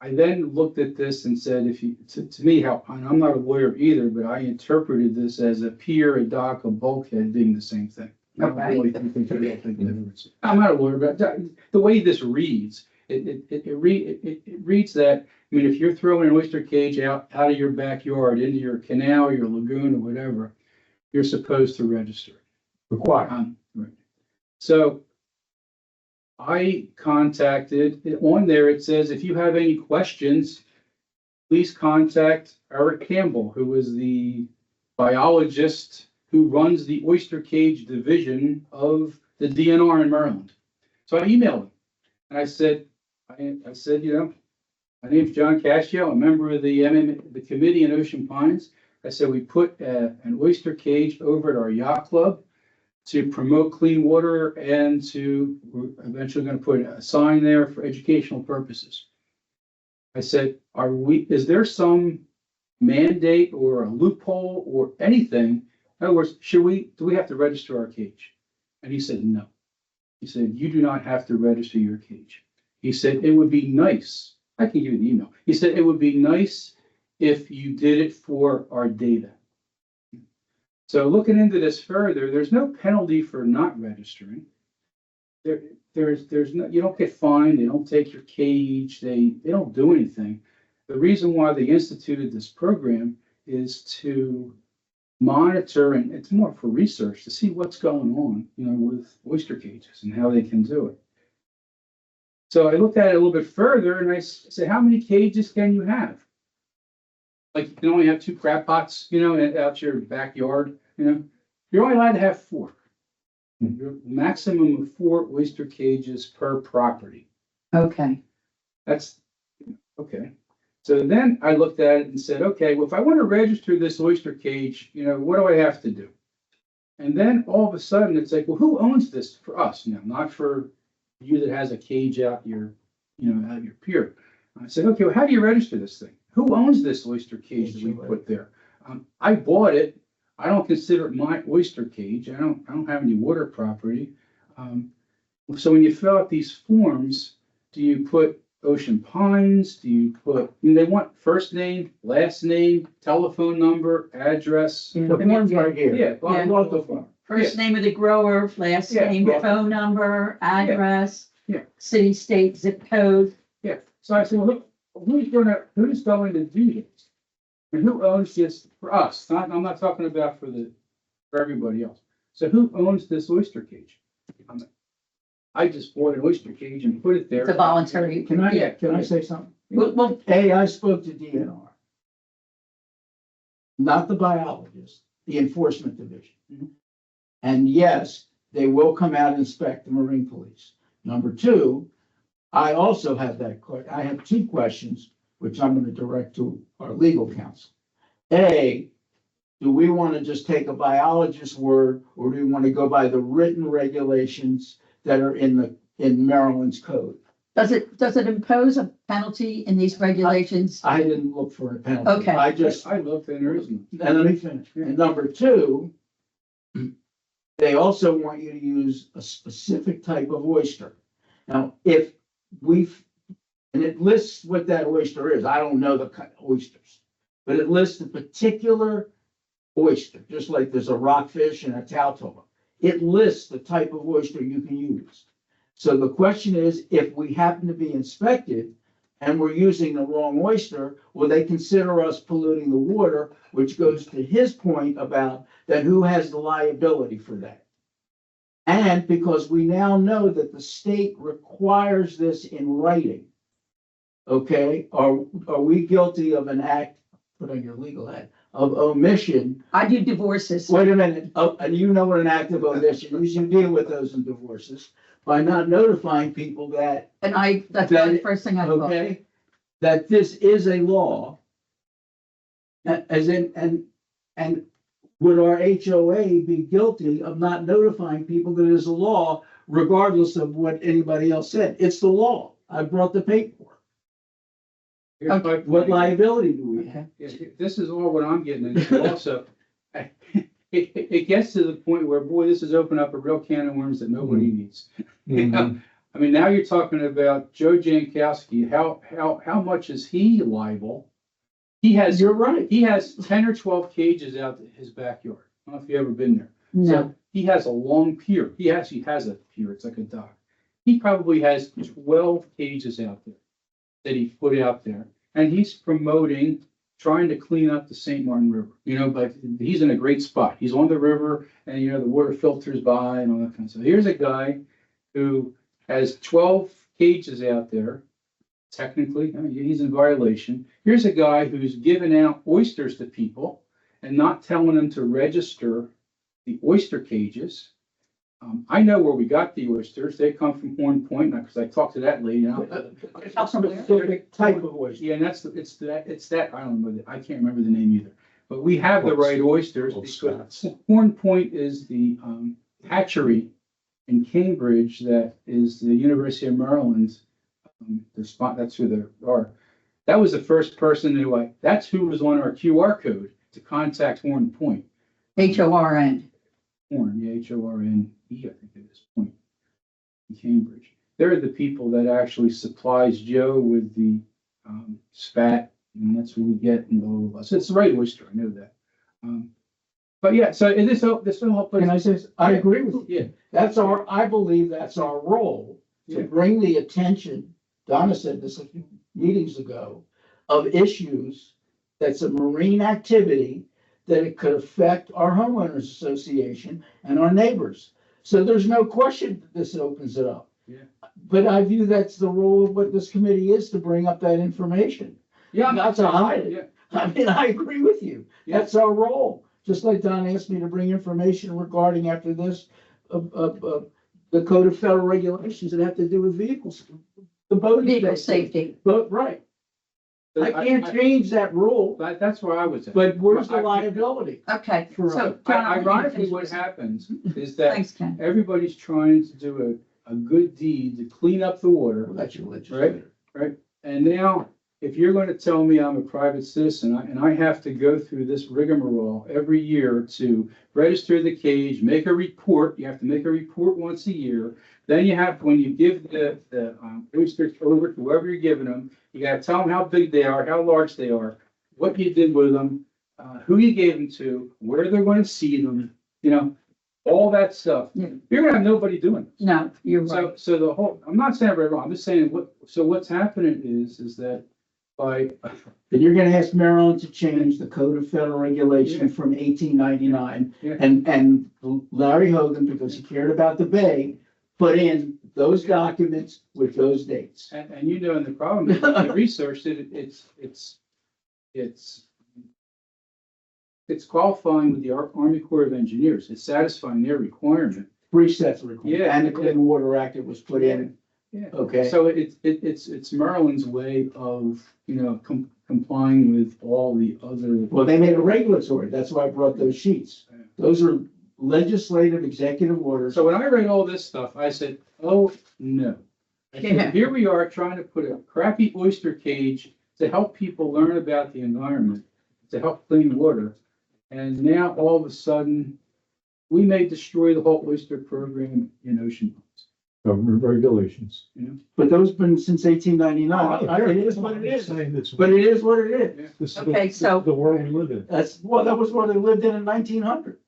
I then looked at this and said, if you, to me, and I'm not a lawyer either, but I interpreted this as a pier, a dock, a bulkhead being the same thing. I don't Okay. really think there's a difference. I'm not a lawyer, but the way this reads, it reads that, I mean, if you're throwing an oyster cage out of your backyard into your canal, your lagoon or whatever, you're supposed to register. Required. Right. So I contacted, on there, it says, if you have any questions, please contact Eric Campbell, who is the biologist who runs the oyster cage division of the DNR in Maryland. So I emailed him and I said, you know, my name's John Cascio, a member of the committee in Ocean Pines. I said, we put an oyster cage over at our yacht club to promote clean water and we're eventually going to put a sign there for educational purposes. I said, is there some mandate or a loophole or anything? In other words, do we have to register our cage? And he said, no. He said, you do not have to register your cage. He said, it would be nice. I can give you the email. He said, it would be nice if you did it for our data. So looking into this further, there's no penalty for not registering. there's no, you don't get fined, they don't take your cage, they don't do anything. The reason why they instituted this program is to monitor, and it's more for research, to see what's going on, with oyster cages and how they can do it. So I looked at it a little bit further and I said, how many cages can you have? Like, you can only have 2 crab pots, out your backyard, You're only allowed to have 4. Your maximum of 4 oyster cages per property. Okay. That's, okay. So then I looked at it and said, okay, well, if I want to register this oyster cage, what do I have to do? And then all of a sudden it's like, well, who owns this for us now? Not for you that has a cage out your, out your pier. I said, okay, well, how do you register this thing? Who owns this oyster cage that we put there? I bought it. I don't consider it my oyster cage. I don't have any water property. So when you fill out these forms, do you put Ocean Pines? Do you put, they want first name, last name, telephone number, address. The form's right here. Yeah, Yeah. blah, blah, blah. First name of the grower, last Yeah, name, yeah. phone number, address. Yeah. City, state, zip code. Yeah, so I said, well, who's going to do this? And who owns this for us? I'm not talking about for everybody else. So who owns this oyster cage? I just bought an oyster cage and put it there. It's a voluntary. Can I say something? Well, I spoke to DNR. Not the biologist, the enforcement division. Mhm. And yes, they will come out and inspect the Marine Police. Number 2, I also have I have 2 questions, which I'm going to direct to our legal counsel. A, do we want to just take a biologist's word, or do we want to go by the written regulations that are in Maryland's code? does it impose a penalty in these regulations? I didn't look for a penalty. Okay. I looked and there isn't. And let me finish. And number 2, they also want you to use a specific type of oyster. Now, if and it lists what that oyster is. I don't know the kind of oysters, but it lists a particular oyster, just like there's a rockfish and a tautog. It lists the type of oyster you can use. So the question is, if we happen to be inspected and we're using the wrong oyster, will they consider us polluting the water, which goes to his point about that who has the liability for that? And because we now know that the state requires this in writing, okay, are we guilty of an act, put on your legal hat, of omission? I do divorces. Wait a minute, and you know what an act of omission is, you deal with those in divorces, by not notifying people that, And that's the first thing I thought. okay, that this is a law. As in, and would our HOA be guilty of not notifying people that it is a law, regardless of what anybody else said? It's the law. I brought the paperwork. Here's my What point. liability do we have? Okay. This is all what I'm getting into also. It gets to the point where, boy, this has opened up a real can of worms that nobody needs. I mean, now you're talking about Joe Jankowski. How much is he liable? You're right. He has 10 or 12 cages out in his backyard. I don't know if you've ever been there. No, So he has a long pier. He actually has a pier. It's like a dock. He probably has 12 cages out there that he put out there. And he's promoting, trying to clean up the St. Martin River, but he's in a great spot. He's on the river and, the water filters by and all that kind of stuff. Here's a guy who has 12 cages out there. Technically, I mean, he's in violation. Here's a guy who's giving out oysters to people and not telling them to register the oyster cages. I know where we got the oysters. They come from Horn Point, because I talked to that lady. Specific type of oyster. Yeah, and it's that, I don't know, I can't remember the name either. But we have the right oysters because Horn Point is the hatchery in Cambridge that is the University of Maryland. The spot, that's who they are. That was the first person that's who was on our QR code to contact Horn Point. HORN. Horn, yeah, HORNE, I think it is, Point in Cambridge. They're the people that actually supplies Joe with the spat, and that's what we get, and blah, blah, blah. So it's the right oyster, I know that. But yeah, so this will help. us- And I says, I agree with you. Yeah, That's I believe that's our role, to Yeah. bring the attention, Donna said this a few meetings ago, of issues that's a marine activity, that it could affect our homeowners association and our neighbors. So there's no question that this opens it up. Yeah. But I view that's the role of what this committee is, to bring up that information, yeah. not to hide it. Yeah, I mean, I agree with you. Yeah. That's our role. Just like Don asked me to bring information regarding after this, the Code of Federal Regulations that have to do with vehicles. The boat. Vehicle safety. But, right. I can't change that rule, That's where I was at. but where's the I- liability? Okay, For- so. John, I want you to Ironically, finish what this. happens is that Thanks, Ken. everybody's trying to do a good deed to clean up the water. Well, that's your legislator. And now, if you're going to tell me I'm a private citizen and I have to go through this rigmarole every year to register the cage, make a report, you have to make a report once a year. Then you have, when you give the oysters over to whoever you're giving them, you got to tell them how big they are, how large they are, what you did with them, who you gave them to, where they're going to seed them, all that stuff. Yeah. You're going to have nobody doing it. No, you're right. So the whole, I'm not saying right or wrong, I'm just saying what's happening is that by, Then you're gonna ask Maryland to change the Code of Federal Regulation from 1899. Yeah. And Larry Hogan, because he cared about the bay, put in those documents with those dates. and the problem is, I researched it, it's qualifying with the Army Corps of Engineers, it's satisfying their requirement. 3 sets of requirements. Yeah. And the Clean Water Act, it was put in, Yeah. okay? So it's Maryland's way of, complying with all the other. Well, they made a regulatory, that's why I brought those sheets. Those are legislative executive orders. So when I read all this stuff, I said, oh, no. I said, Yeah. here we are trying to put a crappy oyster cage to help people learn about the environment, to help clean water. And now all of a sudden, we may destroy the whole oyster program in ocean ponds. Government regulations. But those been since 1899. It is what it is. But it is what it is. This is Okay, so- the world we live in. That was what they lived in 1900.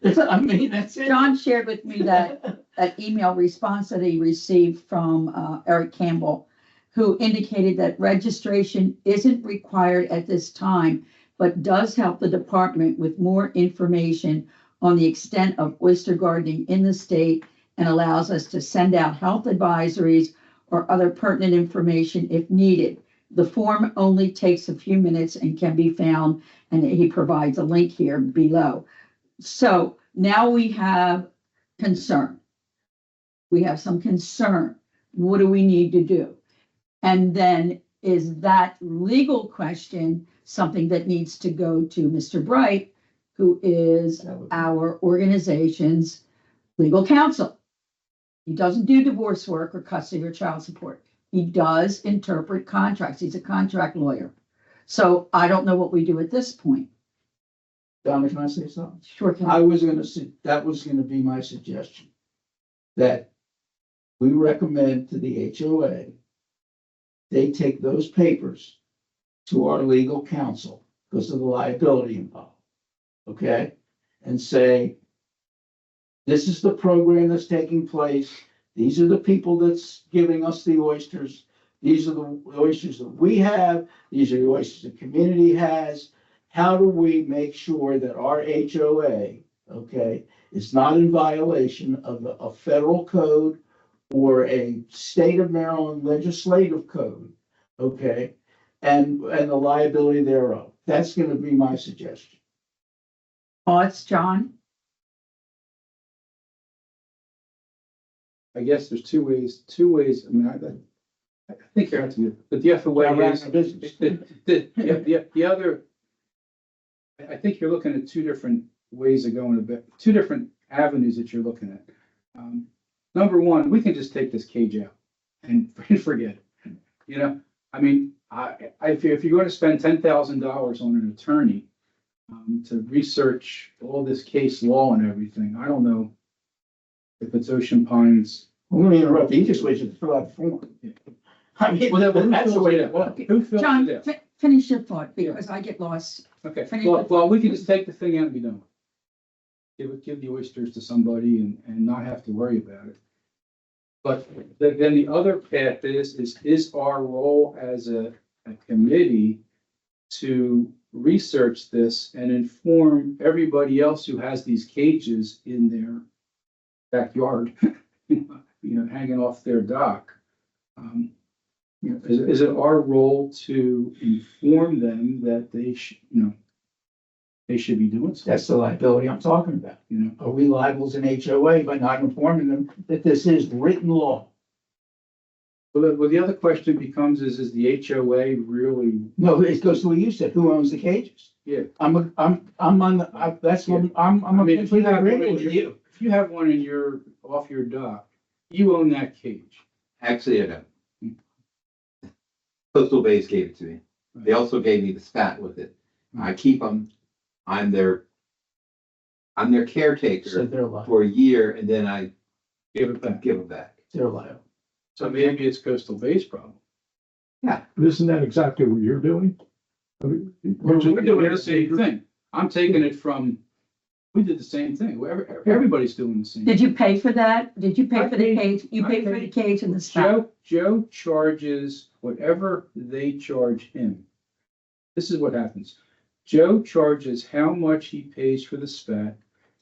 I mean, that's it. John shared with me that email response that he received from Eric Campbell, who indicated that registration isn't required at this time, but does help the department with more information on the extent of oyster gardening in the state, and allows us to send out health advisories or other pertinent information if needed. The form only takes a few minutes and can be found, and he provides a link here below. So now we have concern. We have some concern. What do we need to do? And then is that legal question something that needs to go to Mr. Bright, who is our organization's legal counsel? He doesn't do divorce work or custody or child support. He does interpret contracts. He's a contract lawyer. So I don't know what we do at this point. Donna, can I say something? Sure can. I was gonna say, that was gonna be my suggestion. That we recommend to the HOA, they take those papers to our legal counsel because of the liability involved. Okay? And say, this is the program that's taking place. These are the people that's giving us the oysters. These are the oysters that we have. These are the oysters the community has. How do we make sure that our HOA, okay, is not in violation of a federal code or a state of Maryland legislative code, okay, and the liability thereof? That's gonna be my suggestion. Thoughts, John? I guess there's two ways, I mean, I think you have to, but the other way Now, is, run the business. the other, I think you're looking at two different ways of going about, two different avenues that you're looking at. Number one, we can just take this cage out and forget it. I mean, if you're going to spend $10,000 on an attorney to research all this case law and everything, I don't know if it's Ocean Pines. I'm gonna interrupt. The easiest way is to fill out the form. I mean, that's the way it was. Who fills John, it out? finish your thought because I get lost. Okay, finish well, it. well, we can just take the thing out and be done. give the oysters to somebody and not have to worry about it. But then the other path is our role as a committee to research this and inform everybody else who has these cages in their backyard, hanging off their dock. Is it our role to inform them that they should be doing something? That's the liability I'm talking about. Are we liable as an HOA by not informing them that this is written law? Well, the other question becomes is the HOA really? No, it goes to what you said, who owns the cages? Yeah. I'm on the, that's what, I'm I mean, if you completely have one agreeing in with your, you. if you have one off your dock, you own that cage. Actually, I don't. Coastal Bays gave it to me. They also gave me the spat with it. I keep them. I'm their So caretaker they're liable, for a year and then I Give it back. give them back. they're liable. So maybe it's Coastal Bay's problem. But isn't that exactly what you're doing? I mean, We're doing the same thing. I'm taking it from, we did the same thing. Everybody's doing the same. Did you pay for that? Did you pay I for the paid- cage? You I paid for the paid- cage and the stuff? Joe charges whatever they charge him. This is what happens. Joe charges how much he pays for the spat,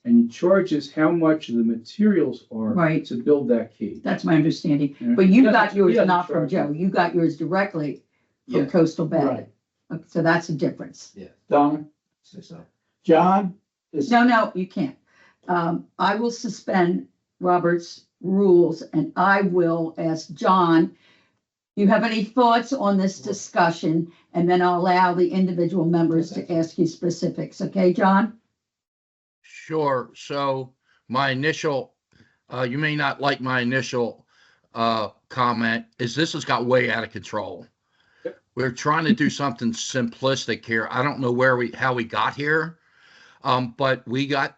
and he charges how much the materials are Right. to build that cage. That's my understanding. Yeah. But He you doesn't- got he yours doesn't not from charge Joe. me. You got yours directly from Yeah, Coastal Bay. Right. Okay, so that's a difference. Donna? Say so. John? Is- No, you can't. I will suspend Robert's rules and I will ask John, you have any thoughts on this discussion? And then I'll allow the individual members to ask you specifics. Okay, John? Sure. So my initial, you may not like my initial comment, is this has got way out of control. Yep. We're trying to do something simplistic here. I don't know how we got here. But we got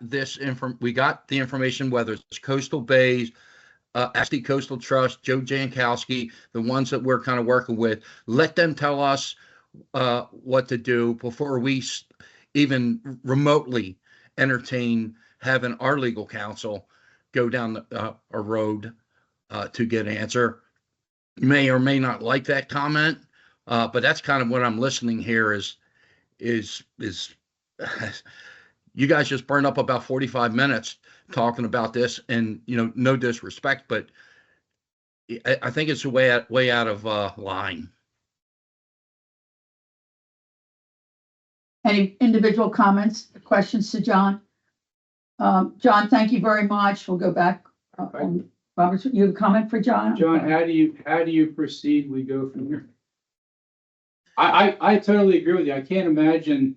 we got the information, whether it's Coastal Bays, SD Coastal Trust, Joe Jankowski, the ones that we're kind of working with. Let them tell us what to do before we even remotely entertain having our legal counsel go down a road to get an answer. You may or may not like that comment, but that's kind of what I'm listening here is you guys just burned up about 45 minutes talking about this, and no disrespect, but I think it's way out of line. Any individual comments, questions to John? John, thank you very much. We'll go back. Robert, you have a comment for John? John, how do you proceed? We go from here. I totally agree with you. I can't imagine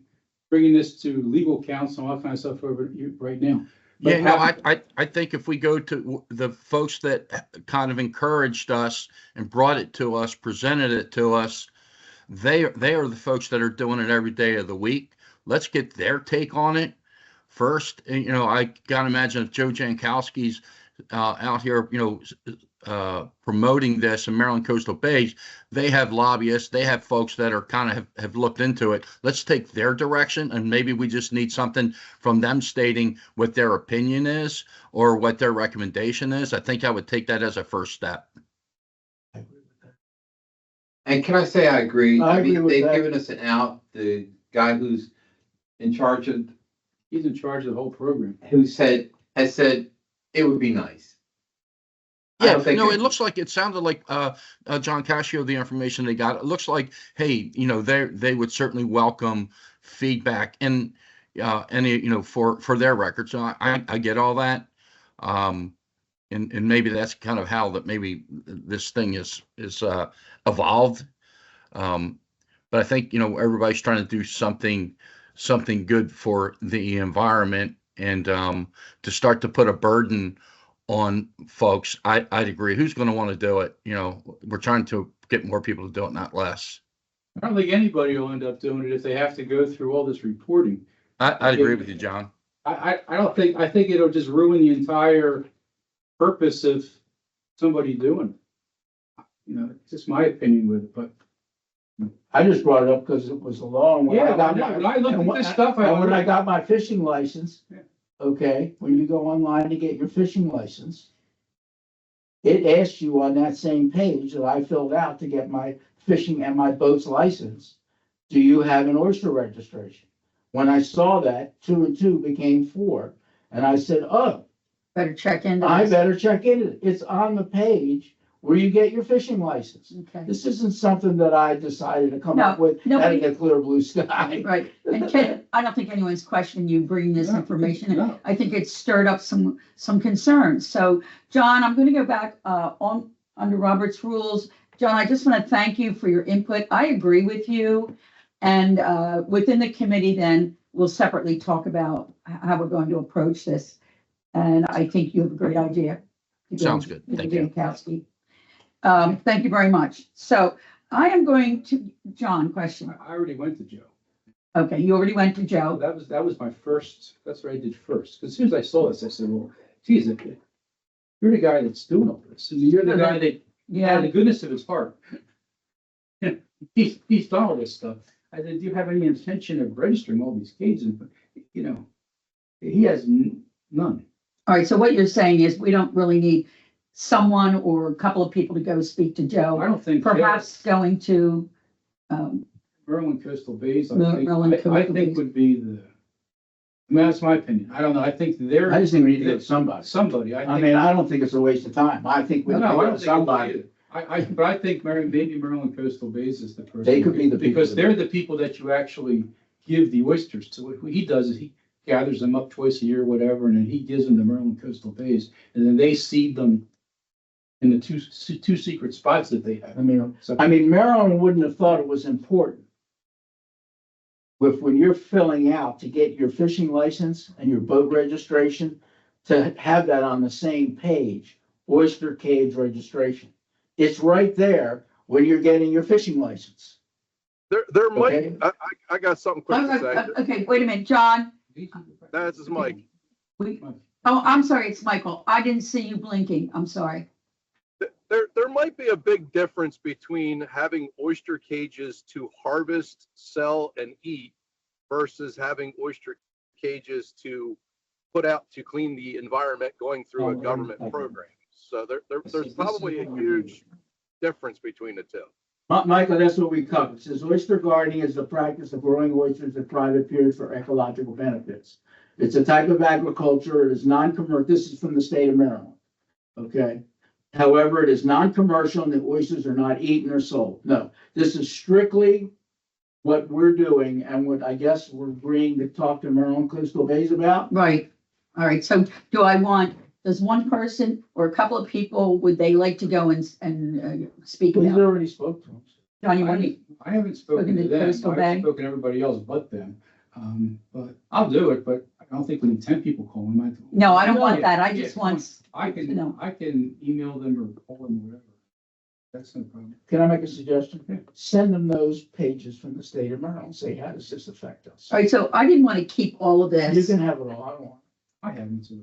bringing this to legal counsel, all that kind of stuff over you right now. But Yeah, no, I think if we go to the folks that kind of encouraged us and brought it to us, presented it to us, they are the folks that are doing it every day of the week. Let's get their take on it first. And, I gotta imagine if Joe Jankowski's out here, promoting this in Maryland Coastal Bays, they have lobbyists, they have folks that are kind of have looked into it. Let's take their direction, and maybe we just need something from them stating what their opinion is or what their recommendation is. I think I would take that as a first step. And can I say I agree? I agree mean, with they've that. given us an out. The guy who's in charge of, He's in charge of the whole program. has said it would be nice. I Yeah, don't think it looks like, it sounded like John Cascio, the information they got, it looks like, hey, they would certainly welcome feedback and any, for their records. So I get all that. And maybe that's kind of how that maybe this thing is evolved. But I think, everybody's trying to do something good for the environment, and to start to put a burden on folks, I'd agree. Who's going to want to do it? We're trying to get more people to do it, not less. I don't think anybody will end up doing it if they have to go through all this reporting. I'd agree with you, John. I think it'll just ruin the entire purpose of somebody doing it. It's just my opinion with it, but. I just brought it up because it was a law. And when Yeah, I got I know. When I looked and at this stuff, and when I got my fishing license, Yeah. okay, when you go online to get your fishing license, it asks you on that same page that I filled out to get my fishing and my boat's license, do you have an oyster registration? When I saw that, 2 and 2 became 4, and I said, oh, Better check into I this. better check into it. It's on the page where you get your fishing license. Okay, This isn't something that I decided to come up No, with nobody- out of the clear blue sky. right. And Ken, I don't think anyone's questioning you bringing this No, information. no. I think it stirred up some concerns. So, John, I'm going to go back under Robert's rules. John, I just want to thank you for your input. I agree with you. And within the committee, then we'll separately talk about how we're going to approach this. And I think you have a great idea. Sounds good. Thank you. Jankowski. Thank you very much. So I am going to, John, question. I already went to Joe. Okay, you already went to Joe. That was my first, that's what I did first. Because as soon as I saw this, I said, well, geez, you're the guy that's doing all this. And you're the guy that had Yeah, the goodness of his heart. He's done all this stuff. I said, do you have any intention of registering all these cages? You know, he has none. all right, so what you're saying is we don't really need someone or a couple of people to go speak to I Joe. don't think. Perhaps going to, Merlin Coastal Bays, Merlin I Coastal think Bays. would be I mean, that's my opinion. I don't know. I think they're I just think we need to get somebody. somebody. I mean, I don't think it's a waste of time. I think we No, need no, I to don't get think somebody. somebody. But I think maybe Maryland Coastal Bays is the person. They could be the people Because that- they're the people that you actually give the oysters to. What he does is he gathers them up twice a year, whatever, and then he gives them to Maryland Coastal Bays, and then they seed them in the two secret spots that they have. So, I mean, Maryland wouldn't have thought it was important. When you're filling out to get your fishing license and your boat registration, to have that on the same page, oyster cage registration. It's right there when you're getting your fishing license. There might, Okay. I got something quick to say. Okay, wait a minute, John. This is Mike. I'm sorry, it's Michael. I didn't see you blinking. I'm sorry. There might be a big difference between having oyster cages to harvest, sell, and eat versus having oyster cages to put out to clean the environment going through a government program. So there's probably a huge difference between the two. Michael, that's what we covered. It says oyster gardening is the practice of growing oysters in private piers for ecological benefits. It's a type of agriculture. It is non-commercial. This is from the state of Maryland. Okay. However, it is non-commercial and the oysters are not eaten or sold. No, this is strictly what we're doing and what I guess we're agreeing to talk to Maryland Coastal Bays about. Right. All right. So does one person or a couple of people, would they like to go and speak He's about? already spoke to them. John, you want to? I haven't spoken Spoken to to them. Coastal Bay? I've spoken to everybody else but them. But I'll do it, but I don't think we need 10 people calling. No, I don't want that. I just want, I No. can email them or call them, whatever. That's no problem. Can I make a suggestion? Yeah. Send them those pages from the state of Maryland. Say, how does this affect us? all right, so I didn't want to keep all of You this. can have it all I want. I haven't. So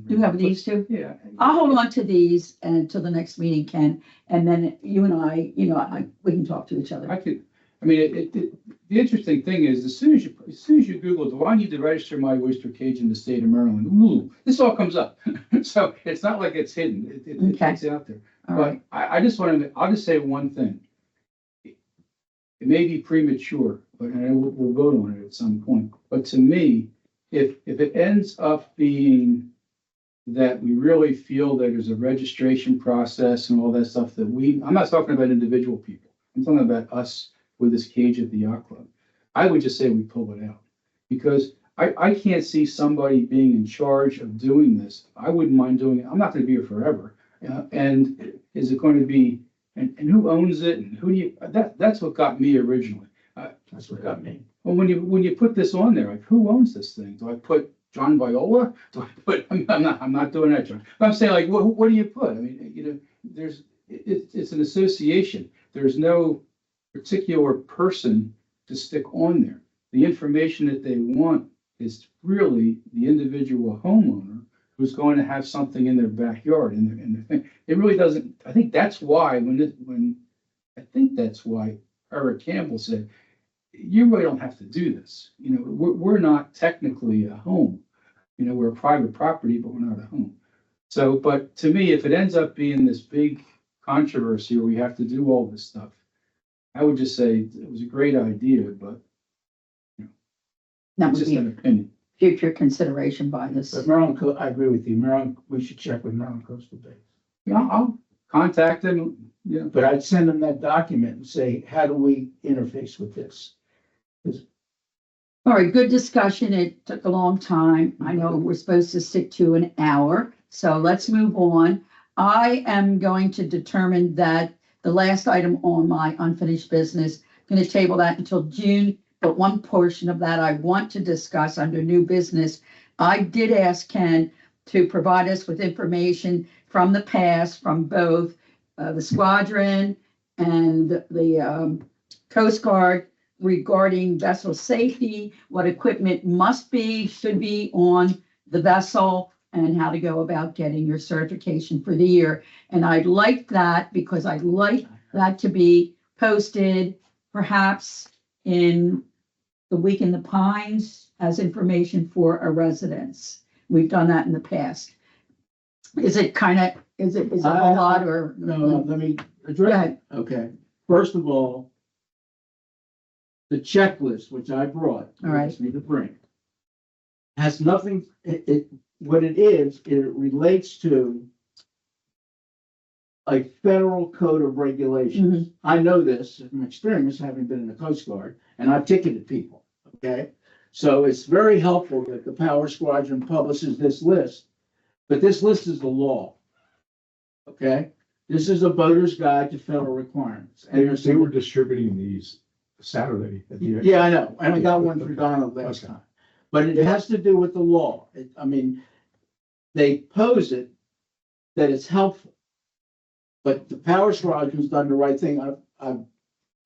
You have these two? Yeah. I'll hold on to these until the next meeting, Ken, and then you and I, we can talk to each other. I mean, the interesting thing is, as soon as you Google, do I need to register my oyster cage in the state of Maryland? Ooh, this all comes up. So it's not like it's hidden. Okay. It's out there. All But right, I'll just say one thing. It may be premature, but we'll vote on it at some point. But to me, if it ends up being that we really feel that there's a registration process and all that stuff I'm not talking about individual people. I'm talking about us with this cage at the yacht club. I would just say we pull it out because I can't see somebody being in charge of doing this. I wouldn't mind doing it. I'm not going to be here forever. And is it going to be, and who owns it and who do you, that's what got me originally. That's what got me. Well, when you put this on there, like who owns this thing? Do I put John Viola? Do I put, I'm not doing that, John. But I'm saying like, what do you put? I mean, it's an association. There's no particular person to stick on there. The information that they want is really the individual homeowner who's going to have something in their backyard in their thing. It really doesn't, I think that's why Eric Campbell said, you really don't have to do this. We're not technically a home. You know, we're private property, but we're not a home. So, but to me, if it ends up being this big controversy where we have to do all this stuff, I would just say it was a great idea, but That it's would just be an opinion. future consideration by this. But Maryland, I agree with you, Maryland, we should check with Maryland Coastal Base. Yeah, I'll contact them, yeah. But I'd send them that document and say, how do we interface with this? All right, good discussion. It took a long time. I know we're supposed to stick to an hour, so let's move on. I am going to determine that the last item on my unfinished business, going to table that until June, but one portion of that I want to discuss under new business. I did ask Ken to provide us with information from the past, from both the squadron and the Coast Guard regarding vessel safety, what equipment must be, should be on the vessel, and how to go about getting your certification for the year. And I'd like that because I'd like that to be posted perhaps in the Week in the Pines as information for our residents. We've done that in the past. Is it a whole lot or? No, let me Go address ahead. it. Okay, first of all, the checklist, which I brought, All right. asked me to bring, has nothing, what it is, it relates to a federal code of regulations. I know this from experience, having been in the Coast Guard, and I've ticketed people, okay? So it's very helpful that the Power Squadron publishes this list, but this list is the law. Okay? This is a boater's guide to federal requirements. And there's They were distributing these Saturday. at the- Yeah, I know, and I got one for Donna last Okay. time, but it has to do with the law. I mean, they pose it that it's helpful. But the Power Squadron's done the right thing. I've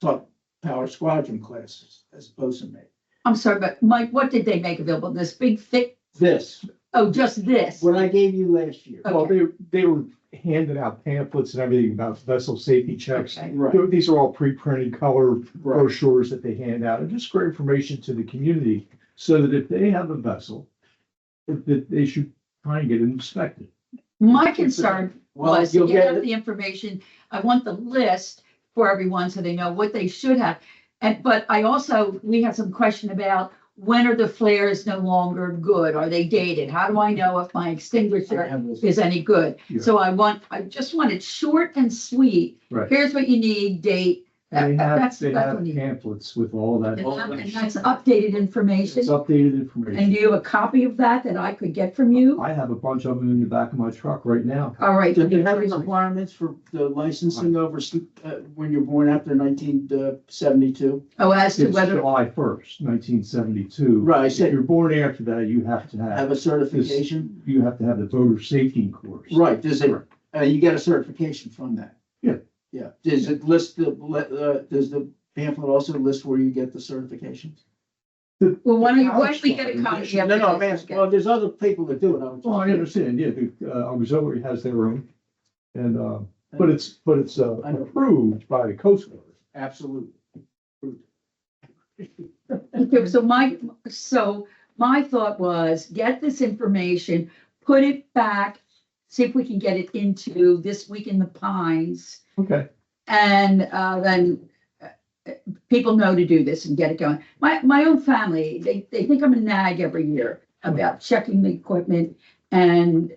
taught Power Squadron classes as opposed to me. I'm sorry, but Mike, what did they make available? This big thick, This, oh, just this? what I gave you last year. Well, they were handing out pamphlets and everything about vessel safety checks. Okay. Right, These are all pre-printed color right, brochures that they hand out, and just for information to the community, so that if they have a vessel, that they should try and get it inspected. My concern well, was to you'll get get out it, the information. I want the list for everyone so they know what they should have. But I also, we had some question about when are the flares no longer good? Are they dated? How do I know if my I extinguisher have this. is any good? Yeah. So I just want it short and sweet. Right. Here's what you need, date. And they have, That's they what have we need. pamphlets with all that. And that's updated information. It's updated And information. do you have a copy of that I could get from you? I have a bunch of them in the back of my truck right now. All right. Do you have any requirements for the licensing over, when you're born after 1972? Oh, as to It's whether, July 1st, 1972. Right, I If said, you're born after that, you have to have have, a certification? you have to have the voter safety course. Right, does it, Correct. you get a certification from that? Yeah. Yeah, does it list does the pamphlet also list where you get the certifications? well, why don't we get a copy of No, no, this? I'm asking, well, there's other people that do it. was Well, I just- understand, yeah, the auxiliary has their own, and, but it's I know. approved by the Coast Guard. Absolutely. Okay, so my thought was, get this information, put it back, see if we can get it into This Week in the Pines. Okay. And then people know to do this and get it going. My own family, they think I'm a nag every year about checking the equipment and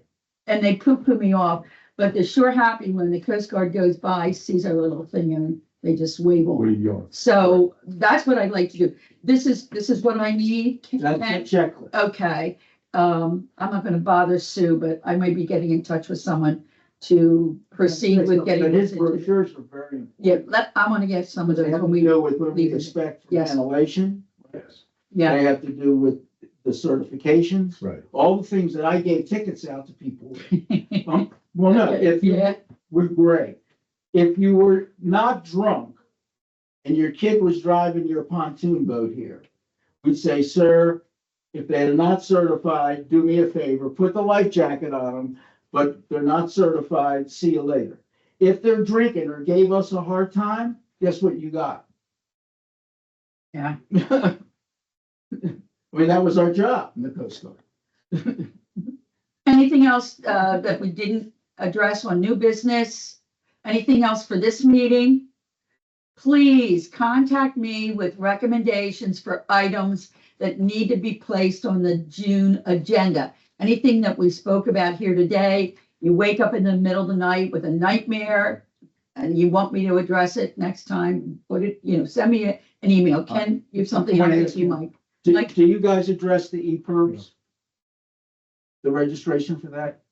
they poo-poo me off. But they're sure happy when the Coast Guard goes by, sees our little thing and they just wave Where on. you going? So that's what I'd like to do. This is what I need. That's the checklist. Okay, I'm not gonna bother Sue, but I might be getting in touch with someone to proceed with getting But this his into. brochures are very important. Yeah, I wanna get some of They those have when to we, do with when we leave it. inspect for Yes. ventilation. Yes. yeah, They have to do with the certifications, Right. all the things that I gave tickets out to people. with. Well, no, if you yeah, were great. If you were not drunk and your kid was driving your pontoon boat here, we'd say, sir, if they're not certified, do me a favor, put the life jacket on them, but they're not certified, see you later. If they're drinking or gave us a hard time, guess what you got? Yeah. I mean, that was our job in the Coast Guard. Anything else, that we didn't address on new business? Anything else for this meeting? Please contact me with recommendations for items that need to be placed on the June agenda. Anything that we spoke about here today, you wake up in the middle of the night with a nightmare and you want me to address it next time, put it, send me an email. Ken, you have something on it, you might. Do you guys address the E-perms? The registration for that?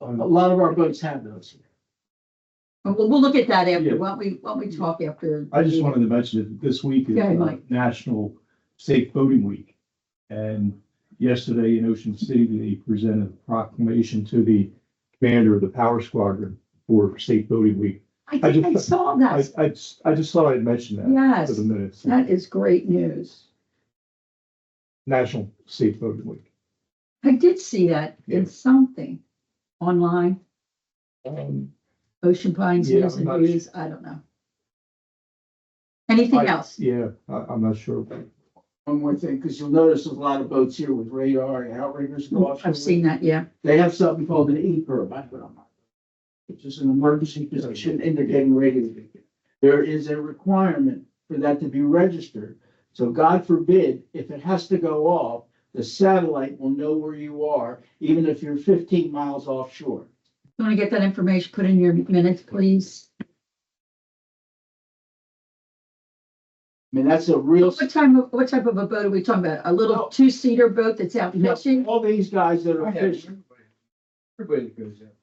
A lot of our boats have those. We'll look at that after. Yeah. Why don't we talk after? I just wanted to mention that this week is Go ahead, Mike. National Safe Boating Week. And yesterday in Ocean City, they presented a proclamation to the commander of the Power Squadron for Safe Boating Week. I think I just- saw that. I just thought I'd mention that Yes, for the minutes. that is great news. National Safe Boating Week. I did see that Yeah. in something online, Ocean Pines Yeah, News I'm and not News, I don't know. Anything else? Yeah, I'm not sure. One more thing, because you'll notice there's a lot of boats here with radar and outriggers go off. I've seen that, yeah. They have something called an E-perm, I put on my, which is an emergency position indicating radio. There is a requirement for that to be registered. So God forbid, if it has to go off, the satellite will know where you are, even if you're 15 miles offshore. You want to get that information, put in your minutes, please? I mean, that's a real. What type of a boat are we talking about? A little Well- two-seater boat that's out fishing? All these guys that are fishing, Everybody goes out.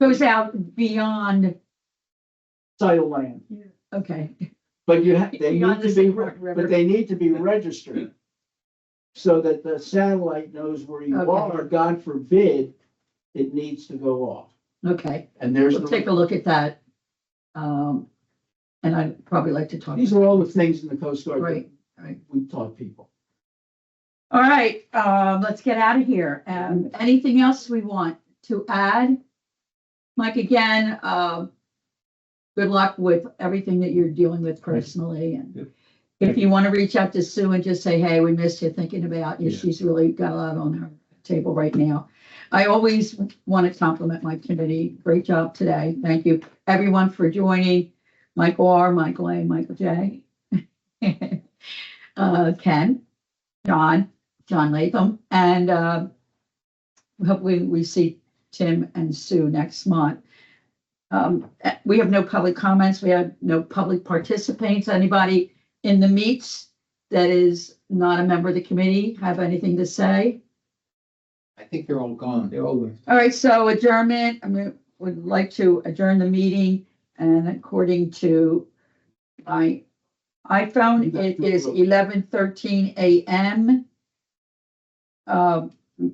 Goes out beyond, sight of land, okay. but they Beyond need the to be, St. Croix River. but they need to be registered. So that the satellite knows where you Okay. are, God forbid, it needs to go off. Okay, And there's, we'll take a look at that. And I'd probably like to talk. these are all the things in the Coast Guard that Right, right. we taught people. All right, let's get out of here. Anything else we want to add? Mike, again, good luck with everything that you're dealing with personally. And Yep. if you want to reach out to Sue and just say, hey, we missed you, thinking about you. Yeah. She's really got a lot on her table right now. I always want to compliment my committee. Great job today. Thank you, everyone, for joining. Michael R., Michael A., Michael J. Ken, John Latham, and hopefully we see Tim and Sue next month. We have no public comments. We have no public participants. Anybody in the meets that is not a member of the committee have anything to say? I think they're all gone. They all left. All right, so adjournment, would like to adjourn the meeting, and according to my iPhone, it is 11:13 a.m.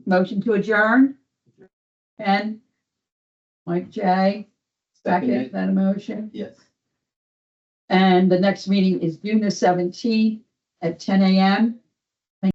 Motion to adjourn. Ken? Mike J. Second, that a motion? Yes. And the next meeting is June the 17th at 10 a.m.